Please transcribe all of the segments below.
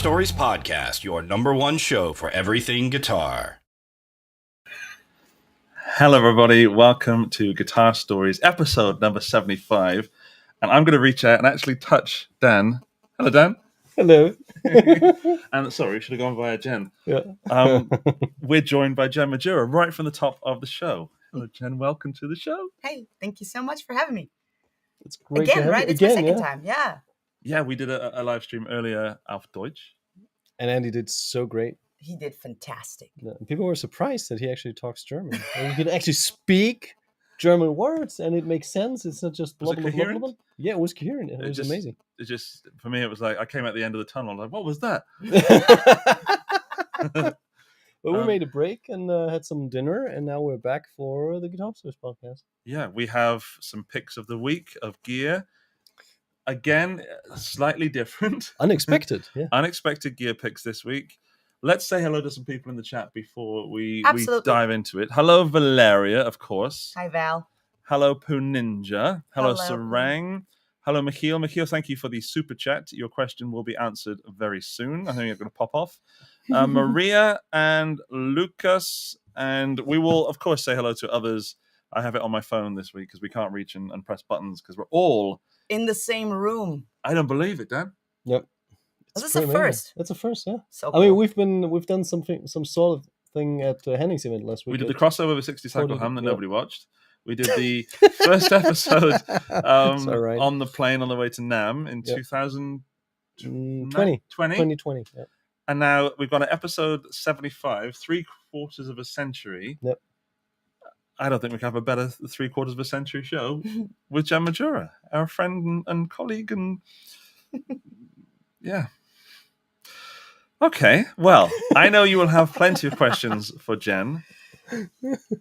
Stories Podcast, your number one show for everything guitar. Hello, everybody. Welcome to Guitar Stories, episode number 75. And I'm going to reach out and actually touch Dan. Hello, Dan. Hello. And sorry, should have gone via Jen. Yeah. We're joined by Jen Majura right from the top of the show. Hello, Jen. Welcome to the show. Hey, thank you so much for having me. It's great Again, to have right? you. It's my Again, second yeah. time. Yeah. Yeah, we did a live stream earlier auf Deutsch. And Andy did so great. He did fantastic. Yeah. And people were surprised that he actually talks German. And he could actually speak German words, and it makes sense. It's not just Was it blah, blah, blah, coherent? blah, blah. Yeah, it was coherent. It was amazing. It just, for me, it was like I came at the end of the tunnel. I was like, what was that? But we made a break and had some dinner, and now we're back for the Guitar Stories podcast. Yeah, we have some picks of the week of gear. Again, slightly different. Unexpected, yeah. Unexpected gear picks this week. Let's say hello to some people in the chat before we dive into it. Hello, Valeria, of course. Hi, Val. Hello, Poo Ninja. Hello, Hello. Sarang. Hello, Michiel. Michiel, thank you for the super chat. Your question will be answered very soon. I think you're going to pop off. Maria and Lucas. And we will, of course, say hello to others. I have it on my phone this week because we can't reach and press buttons because we're all in the same room. I don't believe it, Dan. Yep. This is a first. It's a first, yeah. So cool. I mean, we've done some sort of thing at Henning's event last week. We did the crossover with 60 Cycle Ham that yeah. nobody watched. We did the first episode right. on the plane on the way to Nam in Yep. 2020. 2020. Yeah. And now we've got an episode 75, 3/4 of a century. Yep. I don't think we can have a better 3/4 of a century show with Jen Majura, our friend and colleague. And yeah. Okay. Well, I know you will have plenty of questions for Jen.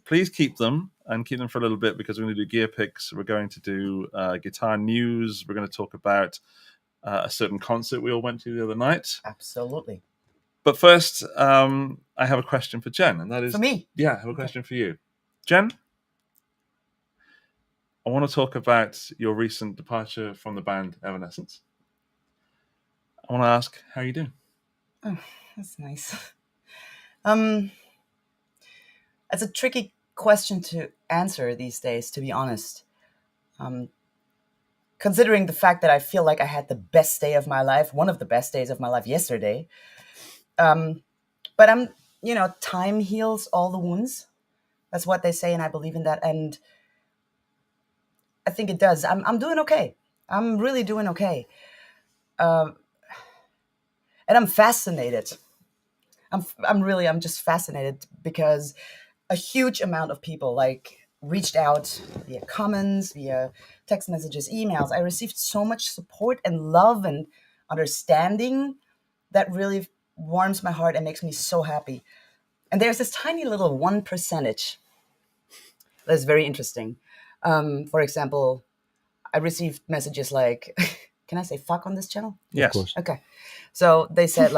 Please keep them and keep them for a little bit because we're going to do gear picks. We're going to do guitar news. We're going to talk about a certain concert we all went to the other night. Absolutely. But first, I have a question for Jen, and that is For me? Yeah, I have a question for you, Jen. I want to talk about your recent departure from the band Evanescence. I want to ask, how are you doing? Oh, that's nice. It's a tricky question to answer these days, to be honest. Considering the fact that I feel like I had the best day of my life, one of the best days of my life yesterday. But time heals all the wounds. That's what they say, and I believe in that. And I think it does. I'm doing okay. I'm really doing okay. And I'm fascinated. I'm just fascinated because a huge amount of people reached out via comments, via text messages, emails. I received so much support and love and understanding that really warms my heart and makes me so happy. And there's this tiny little 1% that's very interesting. For example, I received messages like, can I say fuck on this channel? Yes. Of course. Okay. So they said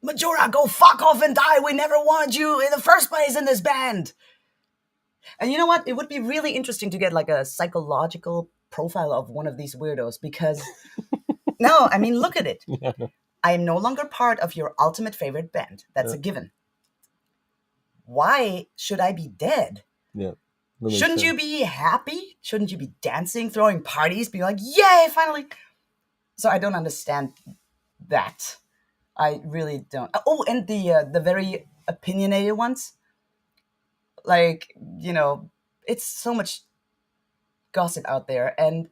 Majura, go fuck off and die. We never wanted you in the first place in this band. And you know what? It would be really interesting to get a psychological profile of one of these weirdos because, no, I mean, look at it. Yeah, no. I am no longer part of your ultimate favorite band. That's a given. Why should I be dead? Yeah. Shouldn't you be happy? Shouldn't you be dancing, throwing parties, being like, yay, finally? So I don't understand that. I really don't. Oh, and the very opinionated ones. It's so much gossip out there. And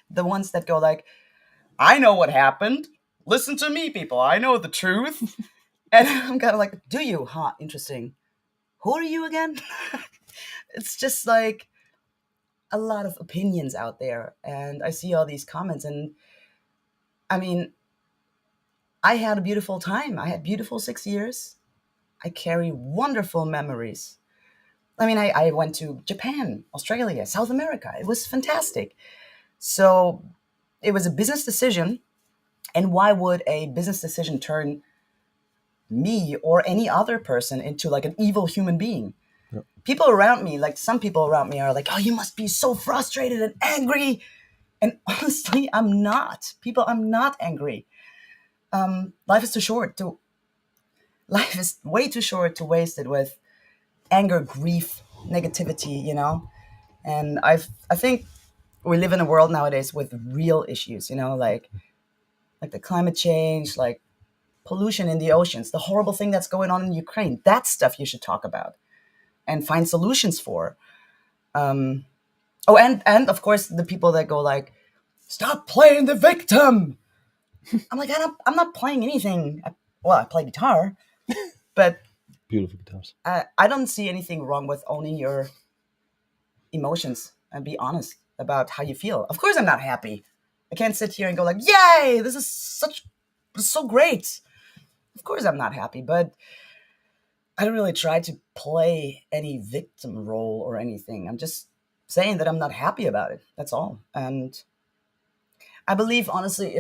the ones that go I know what happened. Listen to me, people. I know the truth. And I'm kind of do you? Huh, interesting. Who are you again? It's just a lot of opinions out there. And I see all these comments. And I mean, I had a beautiful time. I had beautiful 6 years. I carry wonderful memories. I mean, I went to Japan, Australia, South America. It was fantastic. So it was a business decision. And why would a business decision turn me or any other person into an evil human being? Yep. People around me, some people around me are oh, you must be so frustrated and angry. And honestly, I'm not. I'm not angry. life is too short to. Life is way too short to waste it with anger, grief, negativity. And I think we live in a world nowadays with real issues. Like the climate change, like pollution in the oceans, the horrible thing that's going on in Ukraine. That stuff you should talk about and find solutions for. And of course the people that go like, stop playing the victim. I'm like, I'm not playing anything. I play guitar, but Beautiful guitars. I don't see anything wrong with owning your emotions and be honest about how you feel. Of course I'm not happy. I can't sit here and go like, yay, this is so great. Of course I'm not happy, but I don't really try to play any victim role or anything. I'm just saying that I'm not happy about it. That's all. And I believe, honestly,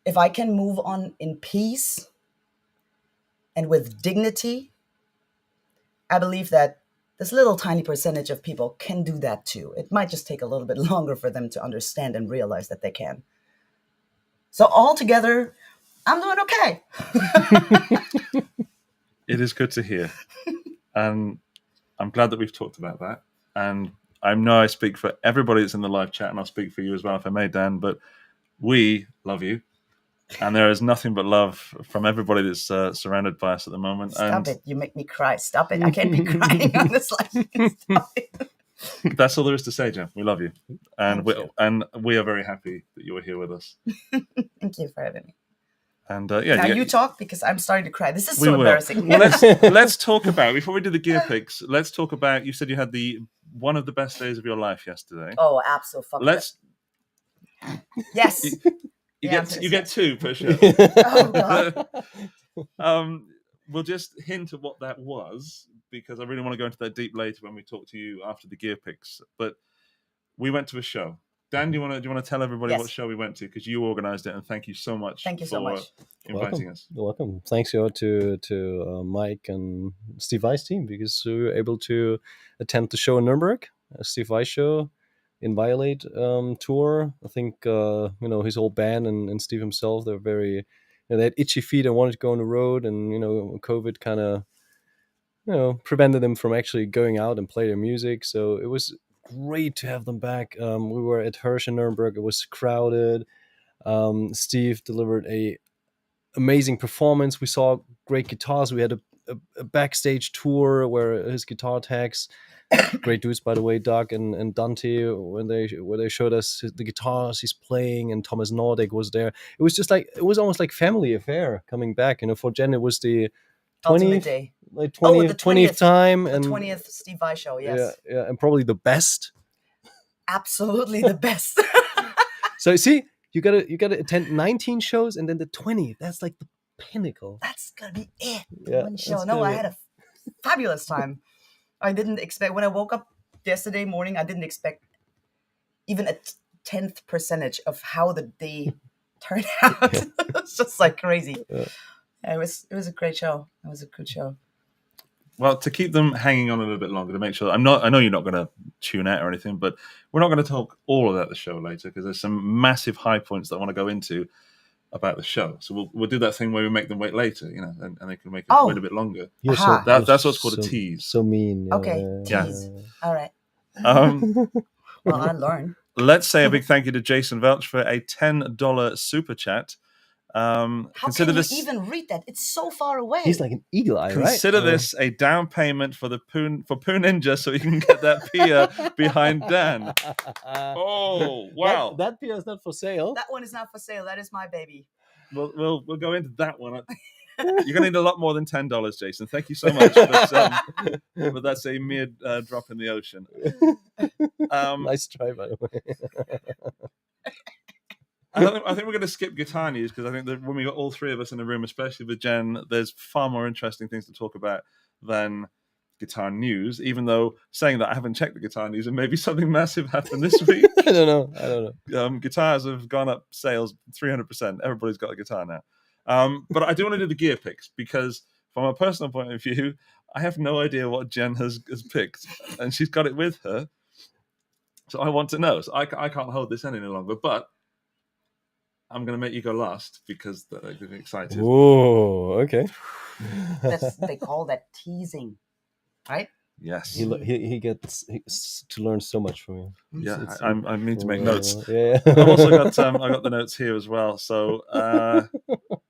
if I can move on in peace and with dignity, I believe that this little tiny percentage of people can do that too. It might just take a little bit longer for them to understand and realize that they can. So altogether, I'm doing okay. It is good to hear. And I'm glad that we've talked about that. And I know I speak for everybody that's in the live chat, and I'll speak for you as well if I may, Dan, but we love you. And there is nothing but love from everybody that's surrounded by us at the moment. Stop it. You make me cry. Stop it. I can't be crying on this live. Stop it. That's all there is to say, Jen. We love you. And we are very happy that you are here with us. Thank you for having me. And now you talk, because I'm starting to cry. This is so embarrassing. Well, let's talk about, before we do the gear picks, let's talk about, you said you had one of the best days of your life yesterday. Oh, absolutely. Yes. You get two per show. Oh, God. We'll just hint at what that was, because I really want to go into that deep later when we talk to you after the gear picks. But we went to a show. Dan, do you want to tell everybody what show we went to? Because you organised it, and thank you so much. Thank you so much. Inviting us. You're welcome. Thanks to Mike and Steve Vai's team, because we were able to attend the show in Nuremberg, a Steve Vai show, in Violate tour. I think his whole band and Steve himself, they're very, they had itchy feet and wanted to go on the road, and COVID kind of prevented them from actually going out and play their music. So it was great to have them back. We were at Hirsch in Nuremberg. It was crowded. Steve delivered a amazing performance. We saw great guitars. We had a backstage tour where his guitar techs, great dudes by the way, Doug and Dante, where they showed us the guitars he's playing, and Thomas Nordic was there. It was just like, it was almost like family affair coming back. For Jen, it was the 20th day. Like 20th time, the and 20th Steve Vai show. Yes, yeah, and probably the best. Absolutely the best. So see, you gotta attend 19 shows, and then the 20th. That's like the pinnacle. That's gonna be it. Yeah, one show. No, I had a fabulous time. I didn't expect, when I woke up yesterday morning, I didn't expect even a 10th percentage of how the day turned out. It was just like crazy. Yeah. It was a great show. It was a good show. Well, to keep them hanging on a little bit longer, to make sure, I know you're not going to tune out or anything, but we're not going to talk all about the show later, because there's some massive high points that I want to go into about the show. So we'll do that thing where we make them wait later, and they can make it wait a bit longer. So, that's what's called a tease. So mean. Okay, tease. All right. Well, I learned. Let's say a big thank you to Jason Welch for a $10 super chat. How can you even read that? It's so far away. He's like an eagle eye, right? Consider this a down payment for Pun Ninja, so you can get that PIA behind Dan. Oh, wow. That PIA is not for sale. That one is not for sale. That is my baby. We'll go into that one. You're going to need a lot more than $10, Jason. Thank you so much. But that's a mere drop in the ocean. Nice try, by the way. I think we're going to skip guitar news, because I think that when we got all three of us in the room, especially with Jen, there's far more interesting things to talk about than guitar news, even though saying that, I haven't checked the guitar news, and maybe something massive happened this week. I don't know. Guitars have gone up sales 300%. Everybody's got a guitar now. But I do want to do the gear picks, because from a personal point of view, I have no idea what Jen has picked, and she's got it with her. So I want to know. So I can't hold this any longer, but I'm going to make you go last because they're getting excited. Whoa, okay. They call that teasing, right? Yes. He gets to learn so much from you. Yeah, It's I need to make notes. Yeah. I've also got I got the notes here as well. So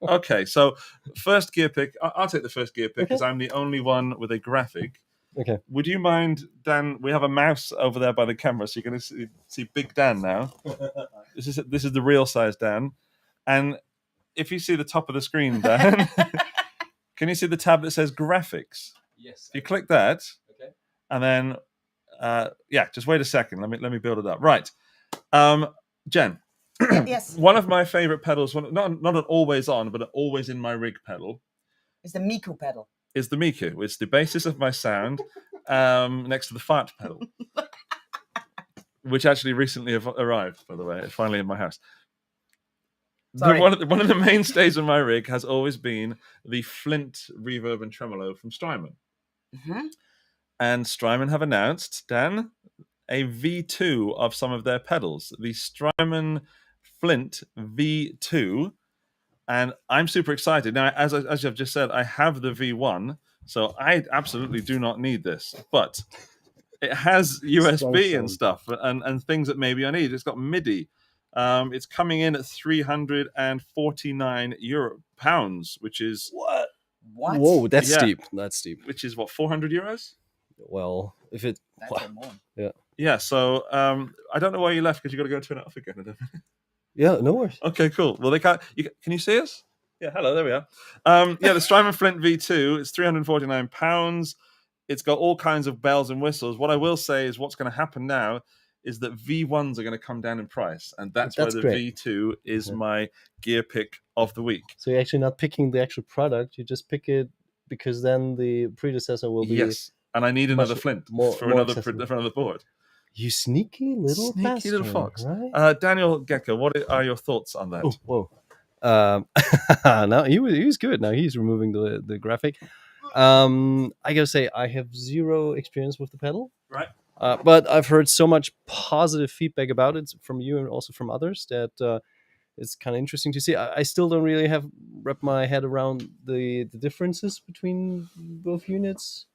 okay, so first gear pick. I'll take the first gear pick because I'm the only one with a graphic. Okay. Would you mind, Dan? We have a mouse over there by the camera, so you're going to see Big Dan now. This is the real size Dan, and if you see the top of the screen, Dan, can you see the tab that says graphics? Yes. If you click that, Okay. and then just wait a second. Let me build it up. Right, Jen. Yes. One of my favorite pedals, not an always on, but an always in my rig pedal, It's the Miku pedal. is the Miku. It's the basis of my sound, next to the fart pedal, which actually recently arrived, by the way. It's finally in my house. Sorry. One of the mainstays of my rig has always been the Flint reverb and tremolo from Strymon. Mm-hmm. And Strymon have announced, Dan, a V2 of some of their pedals, the Strymon Flint V2. And I'm super excited. Now, as I've just said, I have the V1, so I absolutely do not need this. But it has USB and stuff and things that maybe I need. It's got MIDI. It's coming in at £349, which is... What? Whoa, that's Yeah. steep. That's steep. Which is, what, €400? Well, if it... That's Wow. more. Yeah, so I don't know why you left because you got to go turn it off again. Yeah, no worries. Okay, cool. Well, they can't. Can you see us? Yeah, hello. There we are. The Strymon Flint V2. It's £349. It's got all kinds of bells and whistles. What I will say is, what's going to happen now is that V1s are going to come down in price, and that's why the great. V2 is my gear pick of the week. So you're actually not picking the actual product. You just pick it because then the predecessor will be... Yes, and I need another Flint for another board. You sneaky little bastard, fox. Right? Daniel Gecko, what are your thoughts on that? Oh, whoa. Now he was good. Now he's removing the graphic. I gotta say I have zero experience with the pedal. Right. But I've heard so much positive feedback about it from you and also from others that it's kind of interesting to see. I still don't really have wrapped my head around the differences between both units.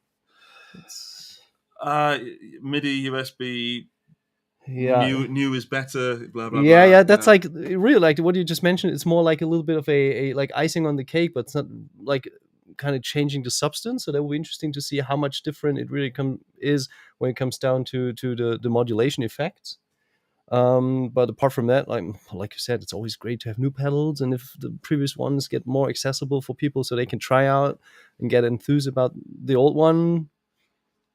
MIDI, USB, new is better, blah blah. Yeah, that's like really like what you just mentioned. It's more like a little bit of a like icing on the cake, but it's not like kind of changing the substance. So that will be interesting to see how much different it really is when it comes down to the modulation effects. But apart from that, like you said, it's always great to have new pedals, and if the previous ones get more accessible for people so they can try out and get enthused about the old one,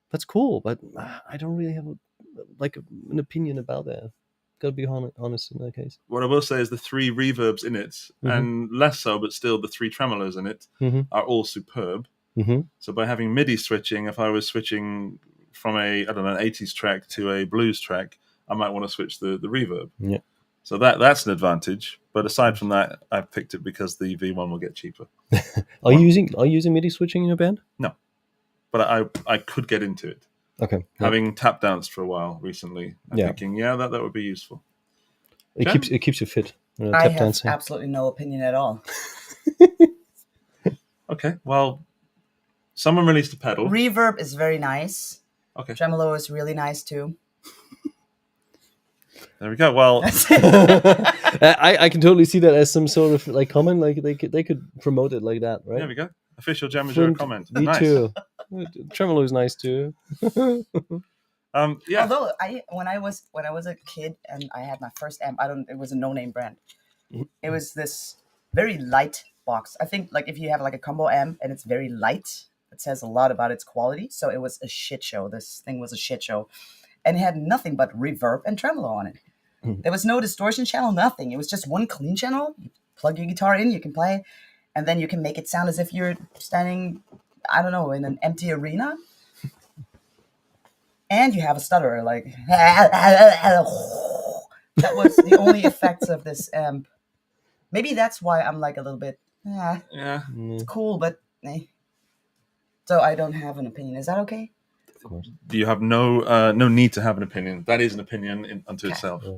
that's cool. But I don't really have an opinion about that. Gotta be honest in that case. What I will say is the 3 reverbs in it, and less so, but still the 3 tremolos in it are all superb. So by having MIDI switching, if I was switching from an 80s track to a blues track, I might want to switch the reverb. Yeah. So that's an advantage. But aside from that, I picked it because the V1 will get cheaper. Are you using MIDI switching in your band? No, but I could get into it. Okay. Having tap danced for a while recently, I'm thinking, that would be useful. It keeps you fit. I Tap have dancing. absolutely no opinion at all. Okay, well, someone released a pedal. Reverb is very nice. Okay. Tremolo is really nice too. There we go. Well, I can totally see that as some sort of like comment. Like they could promote it like that, right? there we go. Official Jen Majura comment. Me Nice. too. Tremolo is nice too. Although when I was a kid and I had my first amp, it was a no-name brand. It was this very light box. I think like if you have like a combo amp and it's very light, it says a lot about its quality. So it was a shit show. This thing was a shit show. And it had nothing but reverb and tremolo on it. There was no distortion channel, nothing. It was just one clean channel. You plug your guitar in, you can play, and then you can make it sound as if you're standing, I don't know, in an empty arena. And you have a stutterer, like that was the only effects of this amp. Maybe that's why I'm like a little bit, it's cool, but so I don't have an opinion. Is that okay? Of course. You have no need to have an opinion. That is an opinion unto itself. Yeah.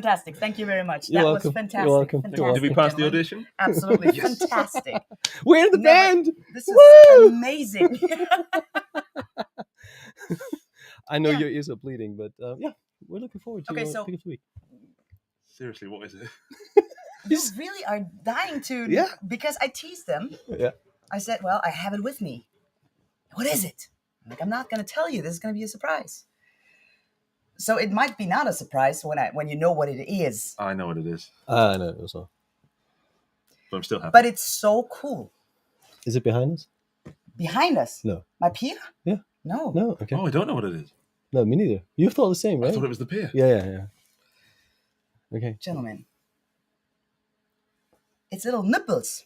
fantastic. Thank you very much. You're That welcome. was fantastic. You're welcome. Fantastic, Did we pass the gentlemen. audition? Absolutely fantastic. We're the Never- band. This is Woo! amazing. I know Yeah. your ears are bleeding, but yeah, we're looking forward to Okay, your so- pick of the week. Seriously, what is it? You really are dying to, Yeah. because I teased them. Yeah. I said, well, I have it with me. What is it? I'm like, I'm not going to tell you. This is going to be a surprise. So it might be not a surprise when you know what it is. I know what it is, I know also. but I'm still happy. But it's so cool. Is it behind us? Behind us. No. My PIA? Yeah. No. No. Okay. Oh, I don't know what it is. No, me neither. You thought the same, right? I thought it was the pier. Yeah. Okay. Gentlemen. It's little nipples.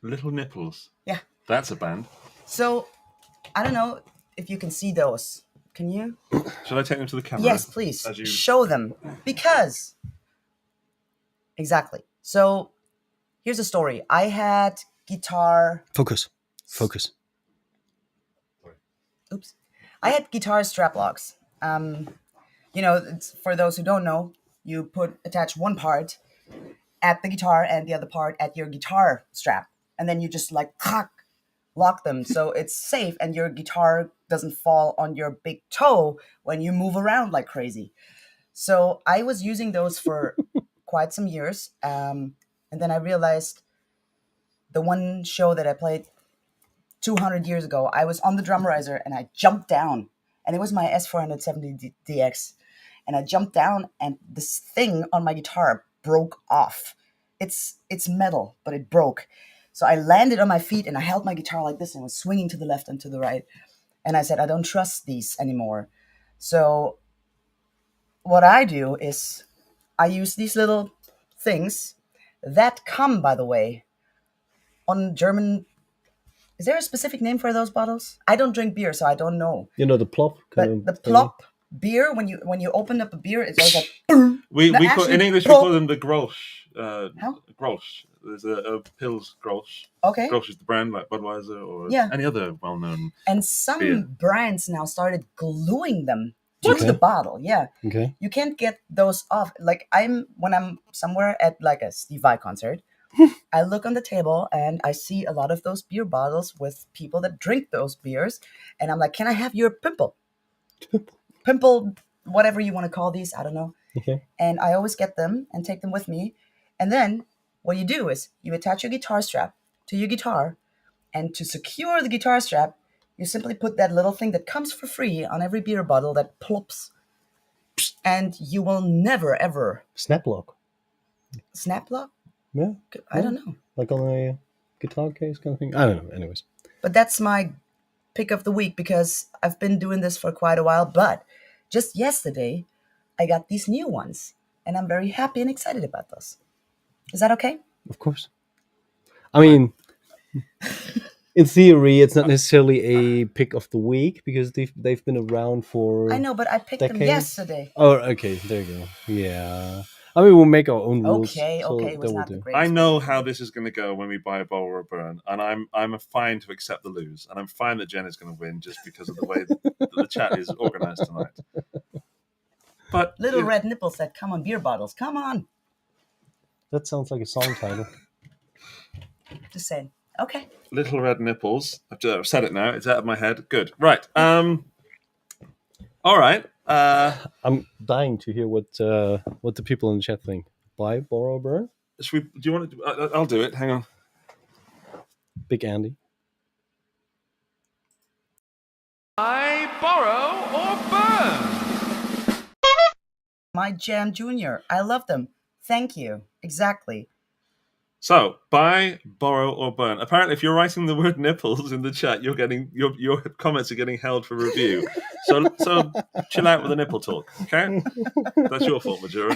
Little Nipples. Yeah. That's a band. So, I don't know if you can see those. Can you? Shall I take them to the camera? Yes, please. As you... Show them. Because. Exactly. So, here's a story. I had guitar. Focus. Oops. I had guitar strap locks. It's, for those who don't know, you attach one part at the guitar and the other part at your guitar strap. And then you just lock them so it's safe and your guitar doesn't fall on your big toe when you move around like crazy. So I was using those for quite some years. And then I realized the one show that I played 200 years ago, I was on the drum riser and I jumped down. And it was my S470 DX. And I jumped down and this thing on my guitar broke off. It's metal, but it broke. So I landed on my feet and I held my guitar like this and was swinging to the left and to the right. And I said, I don't trust these anymore. So what I do is I use these little things that come, by the way, on German. Is there a specific name for those bottles? I don't drink beer, so I don't know. You know the plop kind But of the plop beer, when you open up a beer, it's always like. We No, call, actually, in English, we plop. call them the Grolsch. How? Grolsch. There's a Pils Grolsch. Okay. Grolsch is the brand like Budweiser or Yeah. any other well-known. And some beer. brands now started gluing them to Okay. the bottle. Yeah. Okay. You can't get those off. Like when I'm somewhere at like a Steve Vai concert, I look on the table and I see a lot of those beer bottles with people that drink those beers. And I'm like, can I have your pimple? Pimple, whatever you want to call these. I don't know. Okay. And I always get them and take them with me. And then what you do is you attach your guitar strap to your guitar. And to secure the guitar strap, you simply put that little thing that comes for free on every beer bottle that plops. And you will never, ever Snap lock. snap lock? Yeah. I don't know. Like on a guitar case kind of thing. I don't know. Anyways. But that's my pick of the week because I've been doing this for quite a while. But just yesterday, I got these new ones. And I'm very happy and excited about those. Is that okay? Of course. I mean, in theory, it's not necessarily a pick of the week because they've been around for. I know, but I picked them decades? yesterday. Oh, okay. There you go. Yeah. I mean, we'll make our own rules. Okay, so it was that not will the do. greatest. I know how this is going to go when we buy a bowl or a burn, and I'm fine to accept the lose, and I'm fine that Jen is going to win just because of the way that the chat is organized tonight. But Little red nipples that come on beer bottles. Come on. That sounds like a song title. Just saying. Okay. Little red nipples. I've said it now. It's out of my head. Good. Right. All right. I'm dying to hear what the people in the chat think. Buy, borrow, burn? Do you want to? I'll do it. Hang on. Big Andy. I borrow or burn? My Jam Junior. I love them. Thank you. Exactly. So, buy, borrow, or burn. Apparently, if you're writing the word nipples in the chat, you're getting your comments are getting held for review. So chill out with the nipple talk, okay? That's your fault, Majura.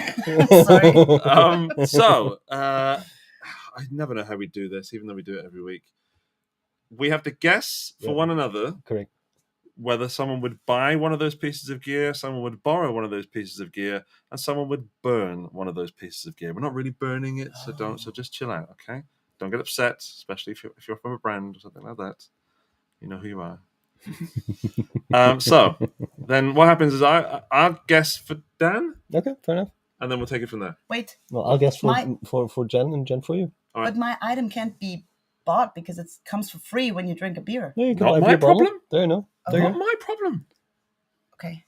Sorry. I never know how we do this, even though we do it every week. We have to guess for one another Correct. whether someone would buy one of those pieces of gear, someone would borrow one of those pieces of gear, and someone would burn one of those pieces of gear. We're not really burning it, so just chill out, okay? Don't get upset, especially if you're from a brand or something like that. You know who you are. So then what happens is I'll guess for Dan, Okay, fair enough. and then we'll take it from there. Wait, Well, I'll guess My- for Jen and Jen for you. All right. but my item can't be bought because it comes for free when you drink a beer. Yeah, you can Not buy a my beer bottle. problem. There you know. There you Not go. my problem. Okay.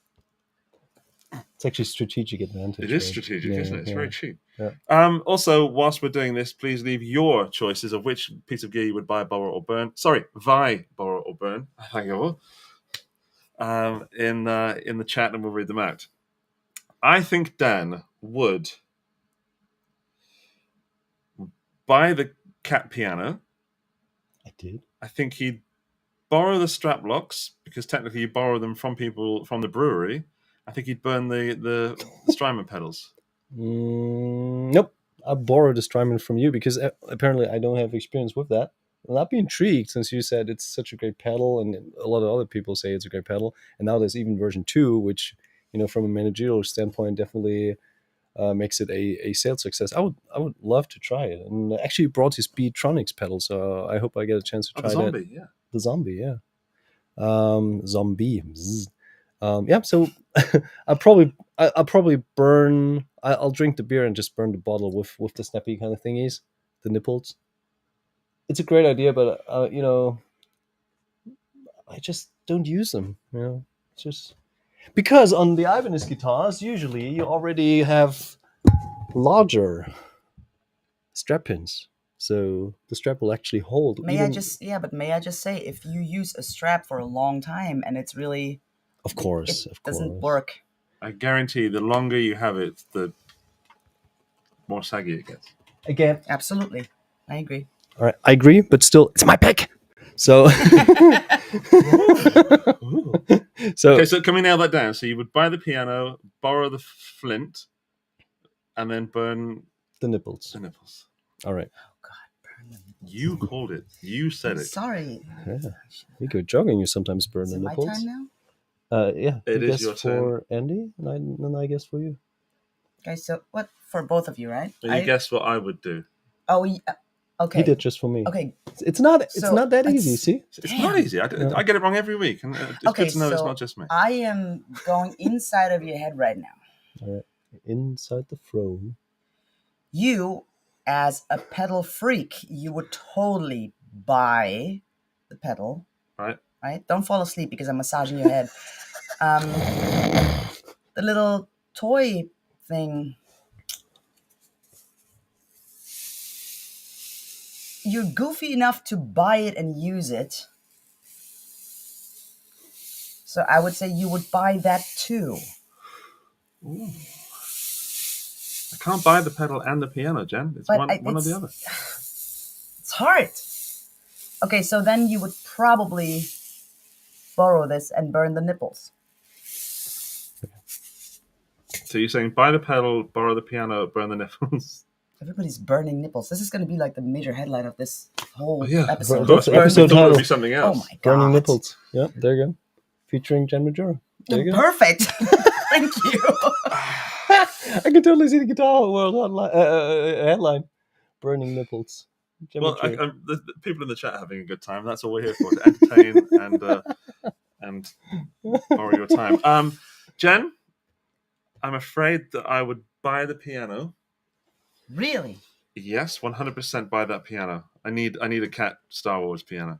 It's actually strategic advantage. It is right? strategic, Yeah, isn't it? It's yeah. very cheap. Yeah. Also, whilst we're doing this, please leave your choices of which piece of gear you would buy, borrow, or burn. Sorry, buy, borrow, or burn. Thank you. In the chat, and we'll read them out. I think Dan would buy the cat piano. I did. I think he'd borrow the strap locks because technically you borrow them from people from the brewery. I think he'd burn the Strymon pedals. Nope. I borrowed a Strymon from you because apparently I don't have experience with that. Well, I'd be intrigued since you said it's such a great pedal, and a lot of other people say it's a great pedal. And now there's even version 2, which, from a managerial standpoint, definitely makes it a sales success. I would love to try it. And actually, he brought his Beatronics pedal, so I hope I get a chance to try the zombie, that. yeah. The zombie, yeah. Zombie. Zzz. Yeah, so I'll probably burn. I'll drink the beer and just burn the bottle with the snappy kind of thingies, the nipples. It's a great idea, but I just don't use them. It's just because on the Ibanez guitars, usually you already have larger strap pins, so the strap will actually hold. May I just say, if you use a strap for a long time and it's really, Of course, it doesn't work. I guarantee the longer you have it, the more saggy it gets. Again, Absolutely, I agree. all right, I agree, but still, it's my pick. So, Okay, so can we nail that down? So you would buy the piano, borrow the flint, and then burn the nipples. the nipples. All right. You called it. You said it. Sorry. Yeah. You go jogging, you sometimes burn Is the it my nipples. turn now? Yeah. It you is guess your for Andy, and I guess for you. Guys, so what for both of you, right? You guess what I would do. Oh, okay. He did just for me. Okay. It's not So, not that it's- easy, see? It's not easy. I get it wrong every week, and it's Okay, good to know it's so not just me. I am going inside of your head right now. All right. Inside the throne. You, as a pedal freak, you would totally buy the pedal, Right? right? Don't fall asleep because I'm massaging your head. The little toy thing. You're goofy enough to buy it and use it. So I would say you would buy that too. Ooh. I can't buy the pedal and the piano, Jen. It's But one or the other. It's hard. Okay, so then you would probably borrow this and burn the nipples. So you're saying buy the pedal, borrow the piano, burn the nipples. Everybody's burning nipples. This is going to be like the major headline of this whole Oh, yeah. episode. That's I the episode thought it would title. be something Oh else. my god. Burning nipples. Yeah, there you go. Featuring Jen Majura. There you go. Perfect. Thank you. I can totally see the Guitar World headline. Burning nipples. Jen Well, Majura. the people in the chat are having a good time. That's all we're here for, to entertain and borrow your time. Jen, I'm afraid that I would buy the piano. Really? Yes, 100% buy that piano. I need a Cat Star Wars piano.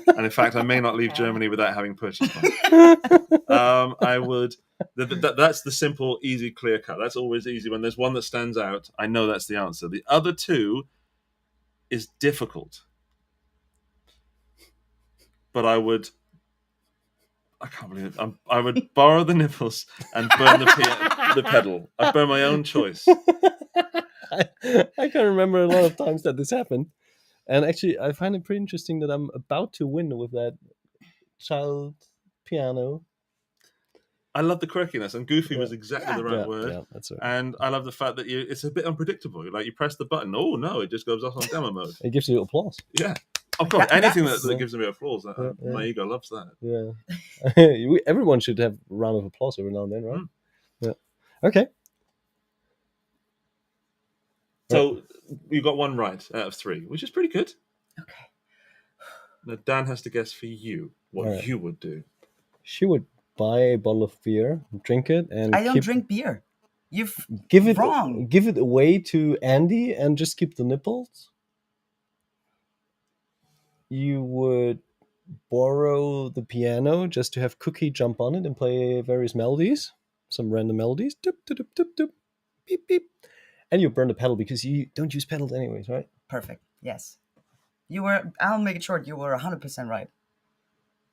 And in fact, I may not leave Germany without having purchased one. I would. That's the simple, easy, clear cut. That's always easy. When there's one that stands out, I know that's the answer. The other two is difficult. But I can't believe it. I would borrow the nipples and burn the pedal. I burn my own choice. I can remember a lot of times that this happened. And actually, I find it pretty interesting that I'm about to win with that child piano. I love the quirkiness, and goofy was Yeah. exactly the Yeah, right word. yeah, that's right. And I love the fact that it's a bit unpredictable. You press the button. Oh no, it just goes off on demo mode. It gives you applause. Yeah, of course. That- Anything that's- that gives me applause, Yeah. my ego loves that. Yeah. Everyone should have a round of applause every now and then, right? Mm. Yeah. Okay. So you got one right out of three, which is pretty good. Okay. Now Dan has to guess for you what Alright. you would do. She would buy a bottle of beer, drink it, and I don't drink beer. You've give it wrong. give it away to Andy and just keep the nipples. You would borrow the piano just to have Cookie jump on it and play various melodies, some random melodies. Doop, doop, doop, doop, doop, beep, beep. And you burn the pedal because you don't use pedals anyways, right? Perfect. Yes. You were. I'll make it short. You were 100% right.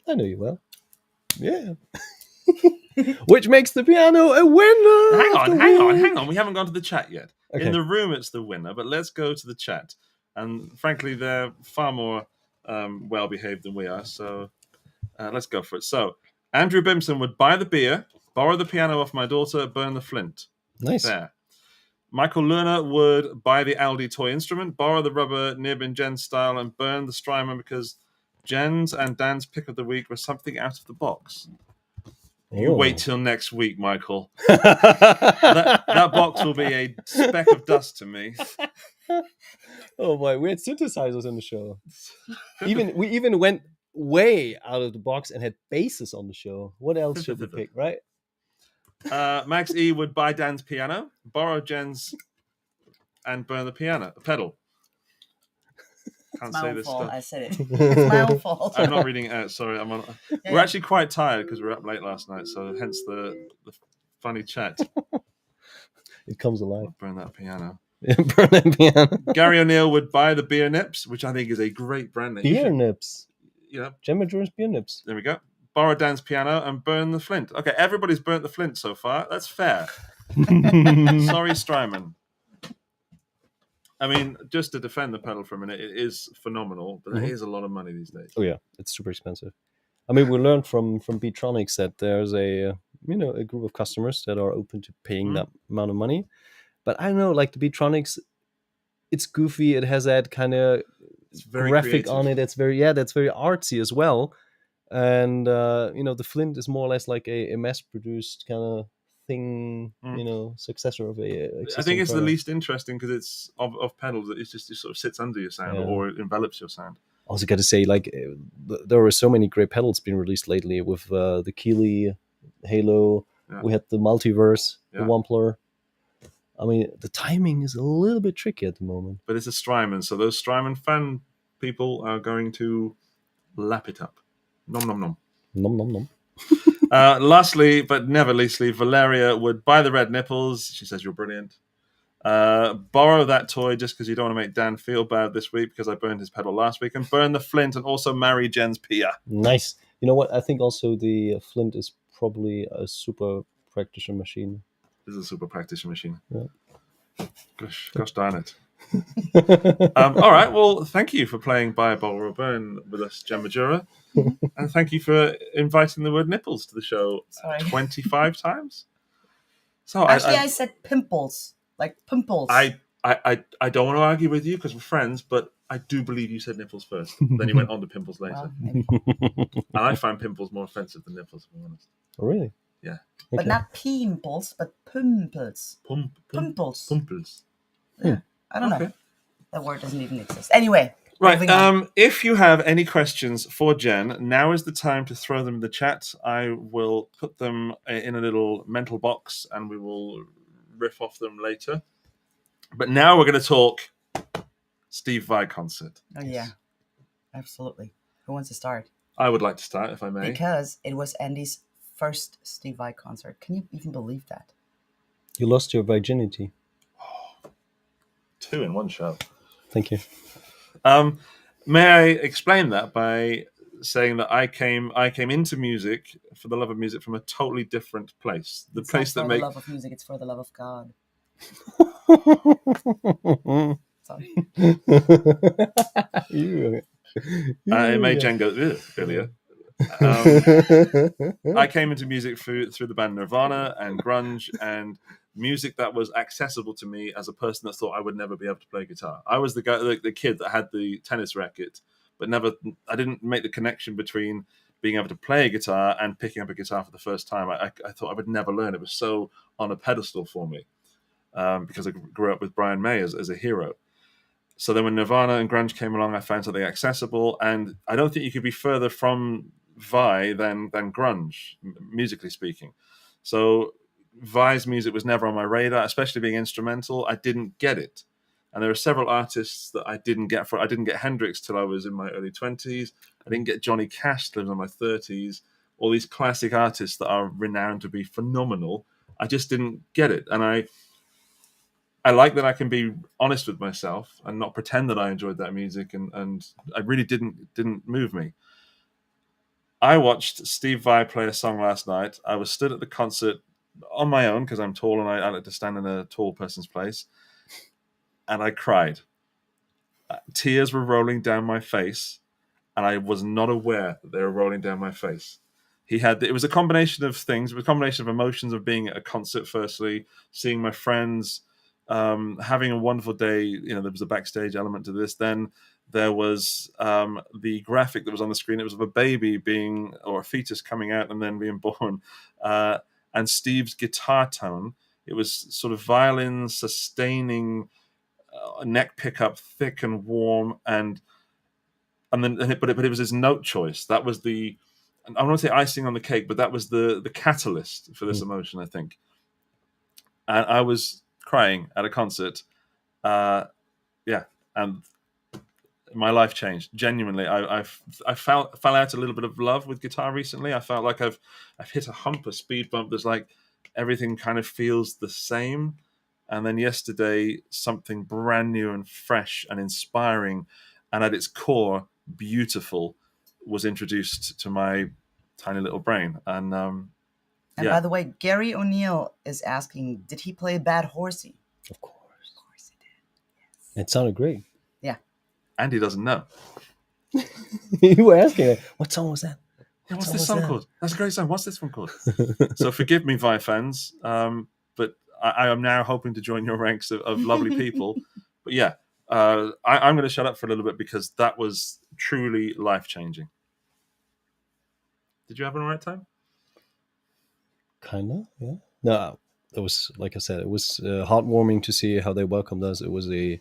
I know you well. Yeah. Which makes the piano a winner. Hang on. We haven't gone to the chat yet. Okay. In the room, it's the winner, but let's go to the chat. And frankly, they're far more well-behaved than we are, so let's go for it. So, Andrew Bimson would buy the beer, borrow the piano off my daughter, burn the flint. Nice. There. Michael Lerner would buy the Aldi toy instrument, borrow the rubber nib in Jen's style, and burn the Strymon because Jen's and Dan's pick of the week was something out of the box. You Oh. wait till next week, Michael. That box will be a speck of dust to me. Oh boy, we had synthesizers in the show. We even went way out of the box and had basses on the show. What else should we pick, right? Max E would buy Dan's piano, borrow Jen's, and burn the piano pedal. Can't It's my say own this fault. stuff. I said it. It's my own fault. I'm not reading it out. Sorry, we're actually quite tired because we were up late last night, so hence the funny chat. It comes alive. Burn that piano. Burn that piano. Gary O'Neill would buy the beer nips, which I think is a great brand name. Beer nips. Yeah, Jen Majura's beer nips. there we go. Borrow Dan's piano and burn the flint. Okay, everybody's burnt the flint so far. That's fair. Sorry, Strymon. I mean, just to defend the pedal for a minute, it is phenomenal, but it is a lot of money these days. Oh yeah, it's super expensive. I mean, we learned from Beatronics that there's a group of customers that are open to paying that amount of money. But I don't know, like the Beatronics, it's goofy. It has that kind of graphic creative on it. That's very artsy as well. And the flint is more or less like a mass-produced kind of thing, successor of a. I think it's the product. least interesting because it's of pedals. It sort of sits under your sound or it envelops your sound. Also, got to say, like there were so many great pedals being released lately with the Keeley Halo. Yeah. We had the Multiverse, the Yeah. Wampler. I mean, the timing is a little bit tricky at the moment. But it's a Strymon, so those Strymon fan people are going to lap it up. Nom nom nom. Nom nom nom. Lastly, but never leastly, Valeria would buy the red nipples. She says you're brilliant. Borrow that toy just because you don't want to make Dan feel bad this week because I burned his pedal last week, and burn the flint and also marry Jen's PIA. Nice. You know what? I think also the flint is probably a super practitioner machine. This is a super practitioner machine. Yeah. Gosh darn it. All right, well, thank you for playing Buy a Bottle or Burn with us, Jen Majura. And thank you for inviting the word nipples to the show 25 times. So Actually, I said pimples. Like pimples. I don't want to argue with you because we're friends, but I do believe you said nipples first. Then you went on to pimples later. Well, maybe. And I find pimples more offensive than nipples, to be honest. Oh, really? Yeah. But Okay. not pimples, but pimples. Pimples. Pumples. Yeah. I don't know. Okay. That word doesn't even exist. Anyway. Right. moving on. If you have any questions for Jen, now is the time to throw them in the chat. I will put them in a little mental box and we will riff off them later. But now we're going to talk Steve Vai concert. Oh, yeah. Absolutely. Who wants to start? I would like to start, if I may. Because it was Andy's first Steve Vai concert. Can you even believe that? You lost your virginity. 2 in one show. Thank you. May I explain that by saying that I came into music for the love of music from a totally different place. The It's place not that for the makes love of music, it's for the love of God. Sorry. it made Jen go "Ugh," earlier. I came into music through the band Nirvana and grunge and music that was accessible to me as a person that thought I would never be able to play guitar. I was the guy, the kid that had the tennis racket, but I didn't make the connection between being able to play a guitar and picking up a guitar for the first time. I thought I would never learn. It was so on a pedestal for me because I grew up with Brian May as a hero. So then when Nirvana and grunge came along, I found something accessible, and I don't think you could be further from Vai than grunge, musically speaking. So Vai's music was never on my radar, especially being instrumental. I didn't get it. And there are several artists that I didn't get. I didn't get Hendrix till I was in my early 20s. I didn't get Johnny Cash till I was in my 30s. All these classic artists that are renowned to be phenomenal, I just didn't get it. And I like that I can be honest with myself and not pretend that I enjoyed that music, and I really didn't move me. I watched Steve Vai play a song last night. I was stood at the concert on my own because I'm tall and I like to stand in a tall person's place, and I cried. Tears were rolling down my face, and I was not aware that they were rolling down my face. It was a combination of things. It was a combination of emotions of being at a concert, firstly, seeing my friends, having a wonderful day. There was a backstage element to this. Then there was the graphic that was on the screen. It was of a baby or a fetus coming out and then being born. And Steve's guitar tone, it was sort of violin sustaining, neck pickup, thick and warm, but it was his note choice. That was I don't want to say icing on the cake, but that was the catalyst for this emotion, I think. And I was crying at a concert. And my life changed. Genuinely, I fell out a little bit of love with guitar recently. I felt like I've hit a hump, a speed bump. There's like everything kind of feels the same. And then yesterday, something brand new and fresh and inspiring, and at its core, beautiful, was introduced to my tiny little brain. And by the way, Gary O'Neill is asking, did he play Bad Horsey? Of course. Of course he did. It sounded great. Yeah. And he doesn't know. You were asking, what song was that? What's this song called? That's a great song. What's this one called? So forgive me, Vi fans, but I am now hoping to join your ranks of lovely people. But yeah, I'm going to shut up for a little bit because that was truly life-changing. Did you have an all right time? Kind of, yeah. No, it was, like I said, it was heartwarming to see how they welcomed us. It was a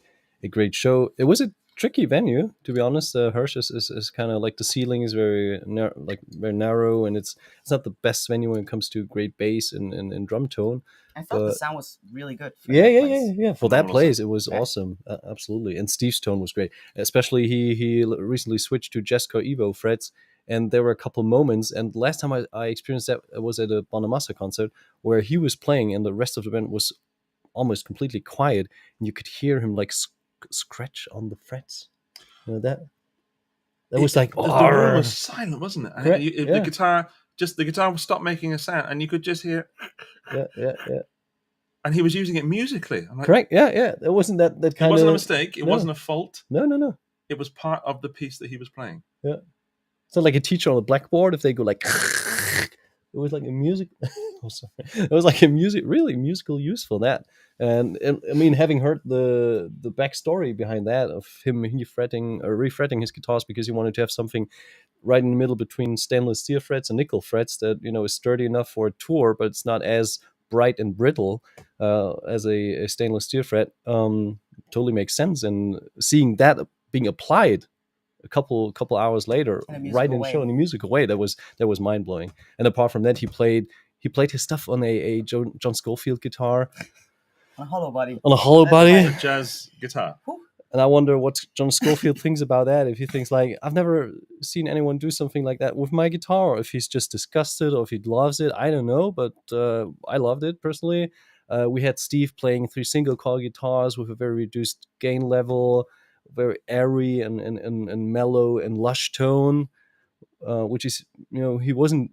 great show. It was a tricky venue, to be honest. Hirsch is kind of like the ceiling is very narrow, and it's not the best venue when it comes to great bass and drum tone. I thought the sound was really good. Yeah. For that place, it was awesome. Absolutely. And Steve's tone was great. Especially he recently switched to Jessica Evo frets, and there were a couple moments. And last time I experienced that was at a Bonamassa concert where he was playing, and the rest of the band was almost completely quiet, and you could hear him like scratch on the frets. That was like the room was silent, wasn't it? Correct, The guitar stopped making a sound, and you could just hear. Yeah. And he was using it musically. I'm like, correct. Yeah. It wasn't that kind of. It wasn't a mistake. It wasn't a fault. No. It was part of the piece that he was playing. Yeah. It's not like a teacher on a blackboard. If they go like, it was like a music. It was like a really musical use for that. And I mean, having heard the backstory behind that of him refretting his guitars because he wanted to have something right in the middle between stainless steel frets and nickel frets that is sturdy enough for a tour, but it's not as bright and brittle as a stainless steel fret. Totally makes sense. And seeing that being applied a couple hours later, right in the show in a musical way, that was mind blowing. And apart from that, he played his stuff on a John Scofield guitar. On a hollow body. A jazz guitar. And I wonder what John Scofield thinks about that. If he thinks like, I've never seen anyone do something like that with my guitar, or if he's just disgusted, or if he loves it. I don't know, but I loved it personally. We had Steve playing 3 single coil guitars with a very reduced gain level, very airy and mellow and lush tone, which is, he wasn't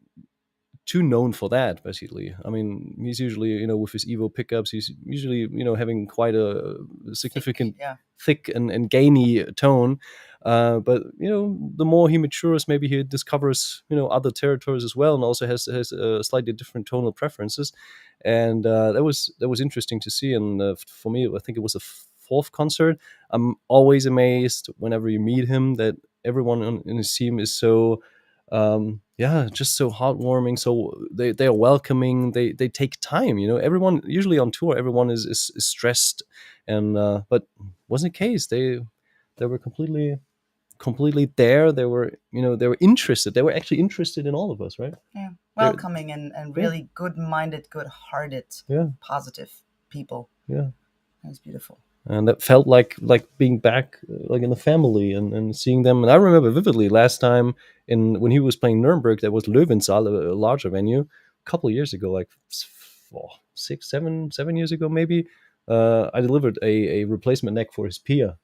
too known for that, basically. I mean, he's usually, with his Evo pickups, he's usually, having quite a significant thick and gainy tone. But, the more he matures, maybe he discovers, other territories as well, and also has slightly different tonal preferences. And that was interesting to see. And for me, I think it was a 4th concert. I'm always amazed whenever you meet him that everyone in his team is so just so heartwarming. So they are welcoming. They take time. Everyone usually on tour, everyone is stressed And but wasn't the case. They were completely there. They were, they were interested. They were actually interested in all of us, right? Yeah, welcoming and really good-minded, good-hearted, positive people. Yeah, that was beautiful. And that felt like being back like in the family and seeing them. And I remember vividly last time when he was playing Nuremberg, that was Löwensaal, a larger venue, a couple of years ago, like 7 years ago maybe. I delivered a replacement neck for his PIA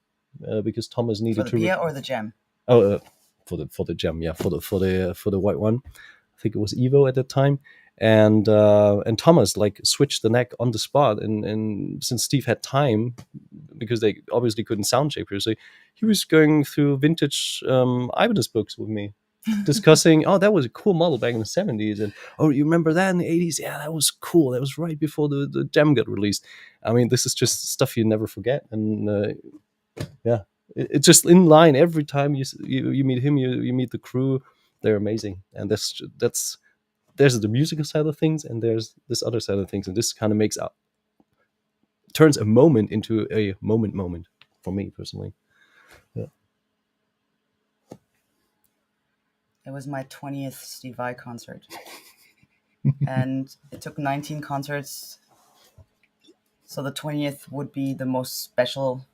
because Thomas needed for the PIA or the gem. Oh, for the gem, yeah, for the white one. I think it was Evo at that time. And Thomas like switched the neck on the spot, and since Steve had time, because they obviously couldn't sound check previously, he was going through vintage Ibanez books with me, discussing, oh, that was a cool model back in the 70s, and oh, you remember that in the 80s? Yeah, that was cool. That was right before the gem got released. I mean, this is just stuff you never forget, and yeah, it's just in line every time you meet him, you meet the crew. They're amazing, and there's the musical side of things, and there's this other side of things, and this kind of turns a moment into a moment for me personally. Yeah. It was my 20th Steve Vai concert, and it took 19 concerts, so the 20th would be the most special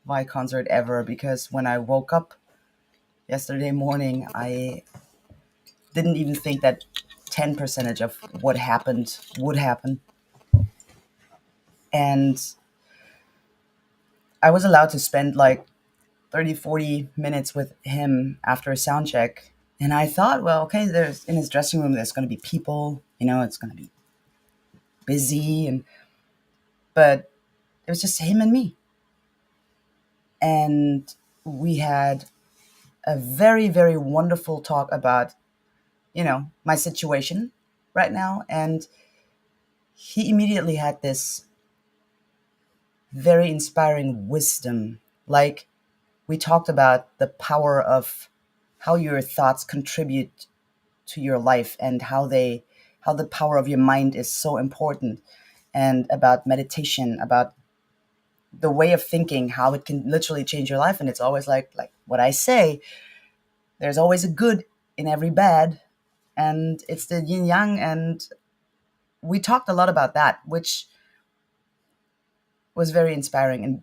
Vai concert ever, because when I woke up yesterday morning, I didn't even think that 10% of what happened would happen. And I was allowed to spend like 30-40 minutes with him after a sound check. And I thought, well, okay, there's in his dressing room, there's going to be people, it's going to be busy. But it was just him and me. And we had a very, very wonderful talk about, my situation right now. And he immediately had this very inspiring wisdom. Like, we talked about the power of how your thoughts contribute to your life, and how the power of your mind is so important, and about meditation, about the way of thinking, how it can literally change your life. And it's always like what I say, there's always a good in every bad, and it's the yin yang. And we talked a lot about that, which was very inspiring and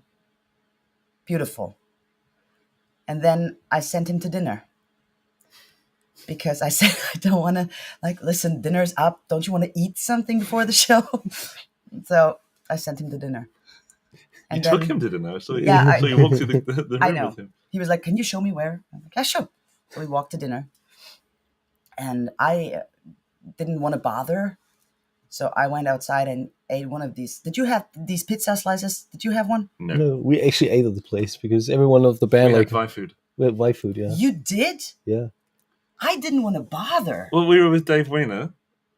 beautiful. And then I sent him to dinner, because I said, I don't want to, listen, dinner's up. Don't you want to eat something before the show? So I sent him to dinner. And you took him to dinner? So you walked through the room I know. with him? He was like, can you show me where? I'm like, yeah, sure. So we walked to dinner. And I didn't want to bother. So I went outside and ate one of these. Did you have these pizza slices? Did you have one? No, we actually ate at the place, because everyone of the band we had Vai food. We had Vai food, yeah. You did? Yeah. I didn't want to bother. Well, we were with Dave Weiner,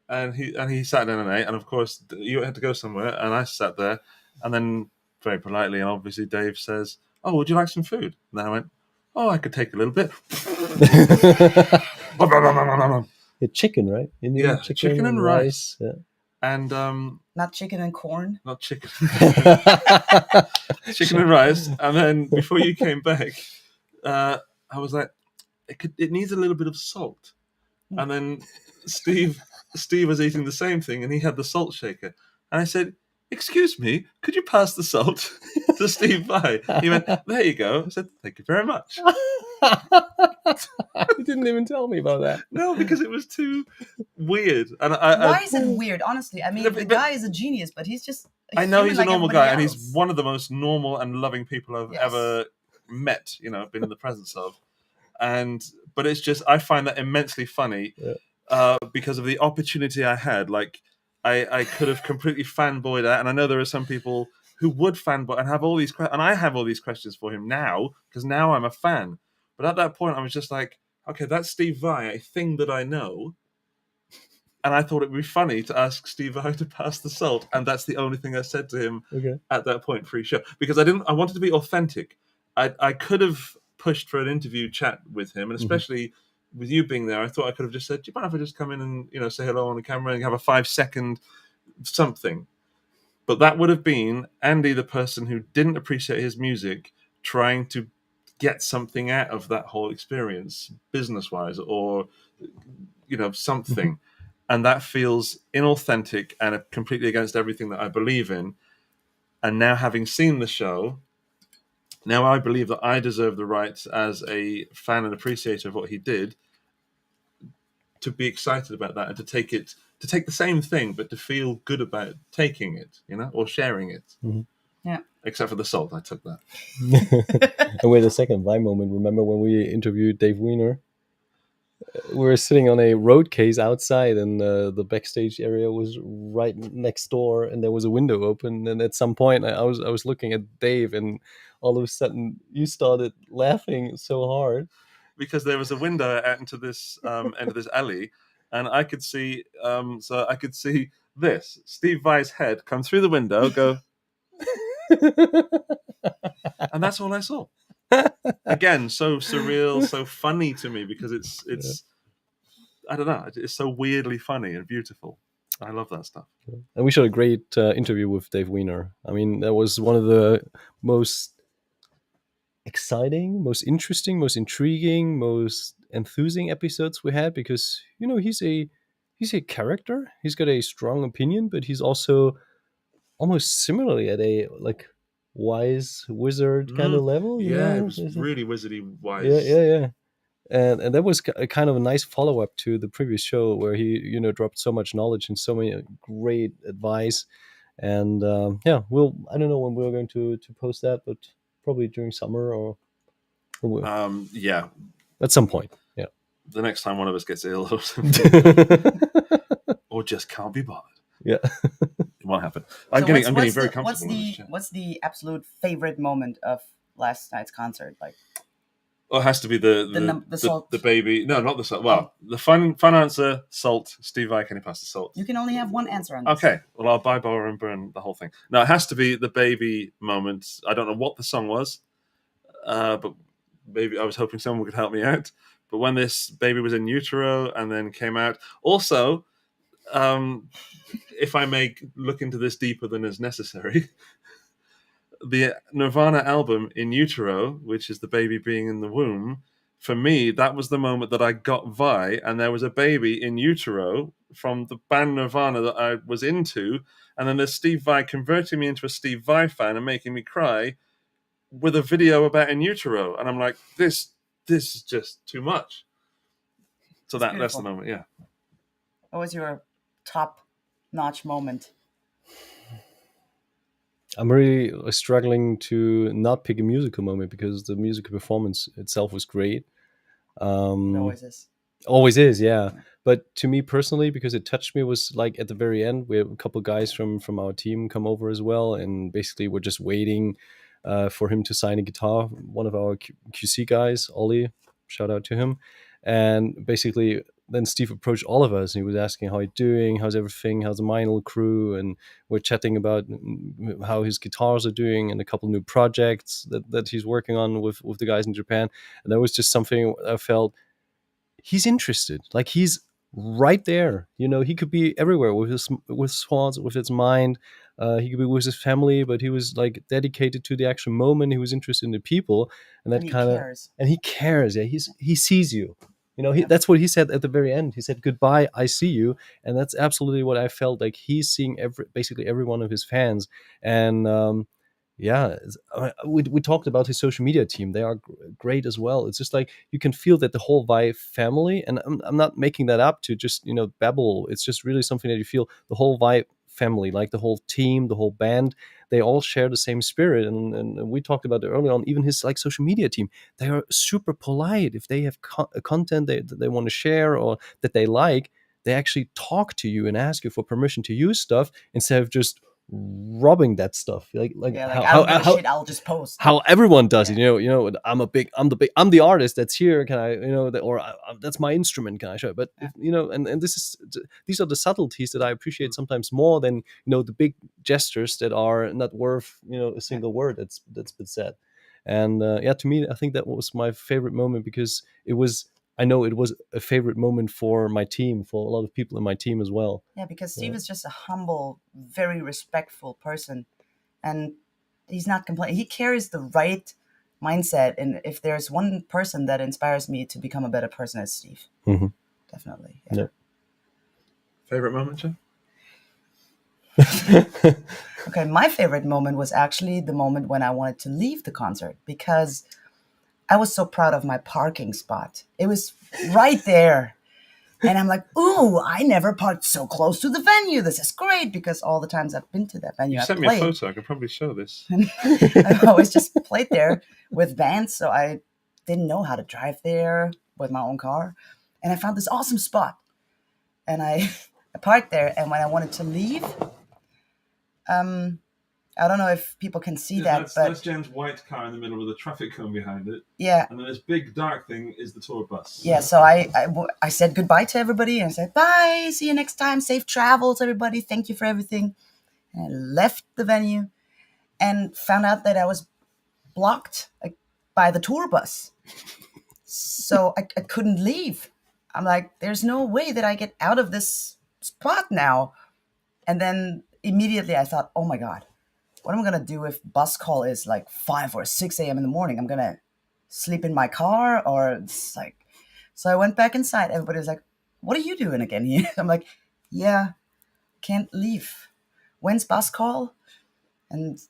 and he sat down and ate, and of course you had to go somewhere, and I sat there, and then very politely and obviously Dave says, "Oh, would you like some food?" And then I went, "Oh, I could take a little bit." Chicken, right? Indian chicken and rice. Yeah. And not chicken and corn. Not chicken. Chicken and rice. And then before you came back, I was like, it needs a little bit of salt. And then Steve was eating the same thing, and he had the salt shaker. And I said, "Excuse me, could you pass the salt to Steve Vai?" He went, "There you go." I said, "Thank you very much." You didn't even tell me about that. No, because it was too weird. And why is it weird? Honestly, I mean, the guy is a genius, but he's just. I know he's a normal guy, and he's one of the most normal and loving people I've ever met. Been in the presence of, but it's just I find that immensely funny because of the opportunity I had. Like, I could have completely fanboyed out, and I know there are some people who would fanboy and have all these and I have all these questions for him now, because now I'm a fan. But at that point, I was just like, okay, that's Steve Vai, a thing that I know. And I thought it would be funny to ask Steve Vai to pass the salt. And that's the only thing I said to him at that point pre-show. Because I wanted to be authentic. I could have pushed for an interview chat with him. And especially with you being there, I thought I could have just said, "Do you mind if I just come in and say hello on the camera and have a 5-second something?" But that would have been Andy, the person who didn't appreciate his music, trying to get something out of that whole experience, business-wise, or something. And that feels inauthentic and completely against everything that I believe in. And now, having seen the show, now I believe that I deserve the right, as a fan and appreciator of what he did, to be excited about that and to take the same thing, but to feel good about taking it, or sharing it. Yeah. Except for the salt, I took that. And wait a second, my moment. Remember when we interviewed Dave Wiener? We were sitting on a road case outside, and the backstage area was right next door, and there was a window open. And at some point, I was looking at Dave, and all of a sudden, you started laughing so hard because there was a window out into this end of this alley, and I could see this Steve Vai's head come through the window, go, and that's all I saw. Again, so surreal, so funny to me, because it's I don't know, it's so weirdly funny and beautiful. I love that stuff. And we shot a great interview with Dave Wiener. I mean, that was one of the most exciting, most interesting, most intriguing, most enthusing episodes we had, because he's a character. He's got a strong opinion, but he's also almost similarly at a wise wizard kind of level. It was really wizardy wise. Yeah. And that was a kind of a nice follow-up to the previous show, where he dropped so much knowledge and so many great advice. And I don't know when we're going to post that, but probably during summer or at some point. Yeah, the next time one of us gets ill or something, or just can't be bothered. Yeah, it won't happen. I'm getting very comfortable. What's the absolute favorite moment of last night's concert? Well, it has to be the salt. The baby. No, not the salt. Well, the fun answer, salt. Steve Vai, can you pass the salt? You can only have one answer on this. Okay. Well, I'll buy, borrow, and burn the whole thing. No, it has to be the baby moment. I don't know what the song was, but maybe I was hoping someone could help me out. But when this baby was in utero and then came out. Also, if I may look into this deeper than is necessary, the Nirvana album In Utero, which is the baby being in the womb, for me, that was the moment that I got Vai, and there was a baby in utero from the band Nirvana that I was into, and then there's Steve Vai converting me into a Steve Vai fan and making me cry with a video about In Utero, and I'm like, this is just too much. So that's the moment, yeah. What was your top-notch moment? I'm really struggling to not pick a musical moment, because the musical performance itself was great. It always is. Always is, yeah. But to me personally, because it touched me, was at the very end, we have a couple guys from our team come over as well, and basically we're just waiting for him to sign a guitar. One of our QC guys, Ollie, shout out to him. And basically then Steve approached all of us, and he was asking how he's doing, how's everything, how's the Meinl crew, and we're chatting about how his guitars are doing and a couple new projects that he's working on with the guys in Japan. And that was just something I felt, he's interested, he's right there. He could be everywhere with his thoughts, with his mind. He could be with his family, but he was dedicated to the actual moment. He was interested in the people, and that kind of, and he cares. Yeah, he sees you. That's what he said at the very end. He said, "Goodbye, I see you," and that's absolutely what I felt like. He's seeing basically every one of his fans, and we talked about his social media team. They are great as well. It's just you can feel that the whole Vai family, and I'm not making that up to just babble. It's just really something that you feel the whole Vai family, the whole team, the whole band, they all share the same spirit. And we talked about it early on. Even his social media team, they are super polite. If they have content they want to share or that they like, they actually talk to you and ask you for permission to use stuff instead of just robbing that stuff. I'll just post how everyone does it. I'm the artist that's here. Can I, that's my instrument. Can I show it? But and these are the subtleties that I appreciate sometimes more than the big gestures that are not worth a single word that's been said. And to me, I think that was my favorite moment, because it was I know it was a favorite moment for my team, for a lot of people in my team as well. Yeah, because Steve is just a humble, very respectful person, and he's not complaining. He carries the right mindset, and if there's one person that inspires me to become a better person, it's Steve. Mm-hmm. Definitely. Yeah. Favorite moment, Jen? Okay, my favorite moment was actually the moment when I wanted to leave the concert, because I was so proud of my parking spot. It was right there. And I'm like, ooh, I never parked so close to the venue. This is great, because all the times I've been to that venue, You I've sent me a photo. I could probably show this. I've always just played there with bands, so I didn't know how to drive there with my own car. And I found this awesome spot. And I parked there, and when I wanted to leave, I don't know if people can see That's but Jen's white car in the middle with a traffic cone behind it. yeah. And then this big dark thing is the tour bus. Yeah, so I said goodbye to everybody, and I said, bye, see you next time, safe travels, everybody, thank you for everything. And I left the venue and found out that I was blocked by the tour bus. So I couldn't leave. I'm like, there's no way that I get out of this spot now. And then immediately I thought, oh my God, what am I going to do if bus call is like 5 or 6 a.m. in the morning? I'm going to sleep in my car, or it's like... So I went back inside. Everybody was like, what are you doing again here? I'm like, yeah, can't leave. When's bus call? And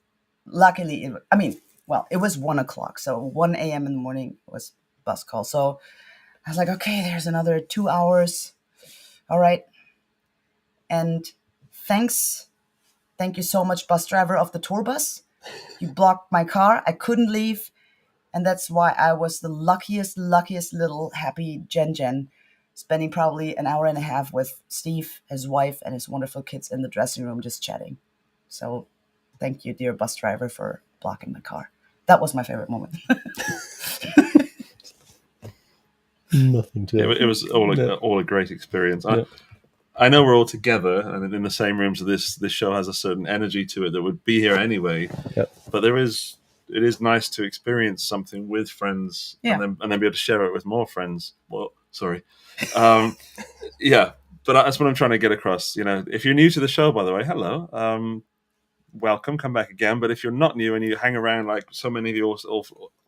luckily, it was 1 o'clock. So 1 a.m. in the morning was bus call. So I was like, okay, there's another 2 hours. All right. And thank you so much, bus driver of the tour bus. You blocked my car. I couldn't leave. And that's why I was the luckiest little happy Jen, spending probably an hour and a half with Steve, his wife, and his wonderful kids in the dressing room just chatting. So thank you, dear bus driver, for blocking my car. That was my favorite moment. Nothing to It was all a great experience. Yeah. I know we're all together and in the same room, so this show has a certain energy to it that would be here anyway. Yep. But it is nice to experience something with friends, and then be able to share it with more friends. Well, sorry. Yeah, but that's what I'm trying to get across. You know, if you're new to the show, by the way, hello. Welcome, come back again. But if you're not new and you hang around like so many of you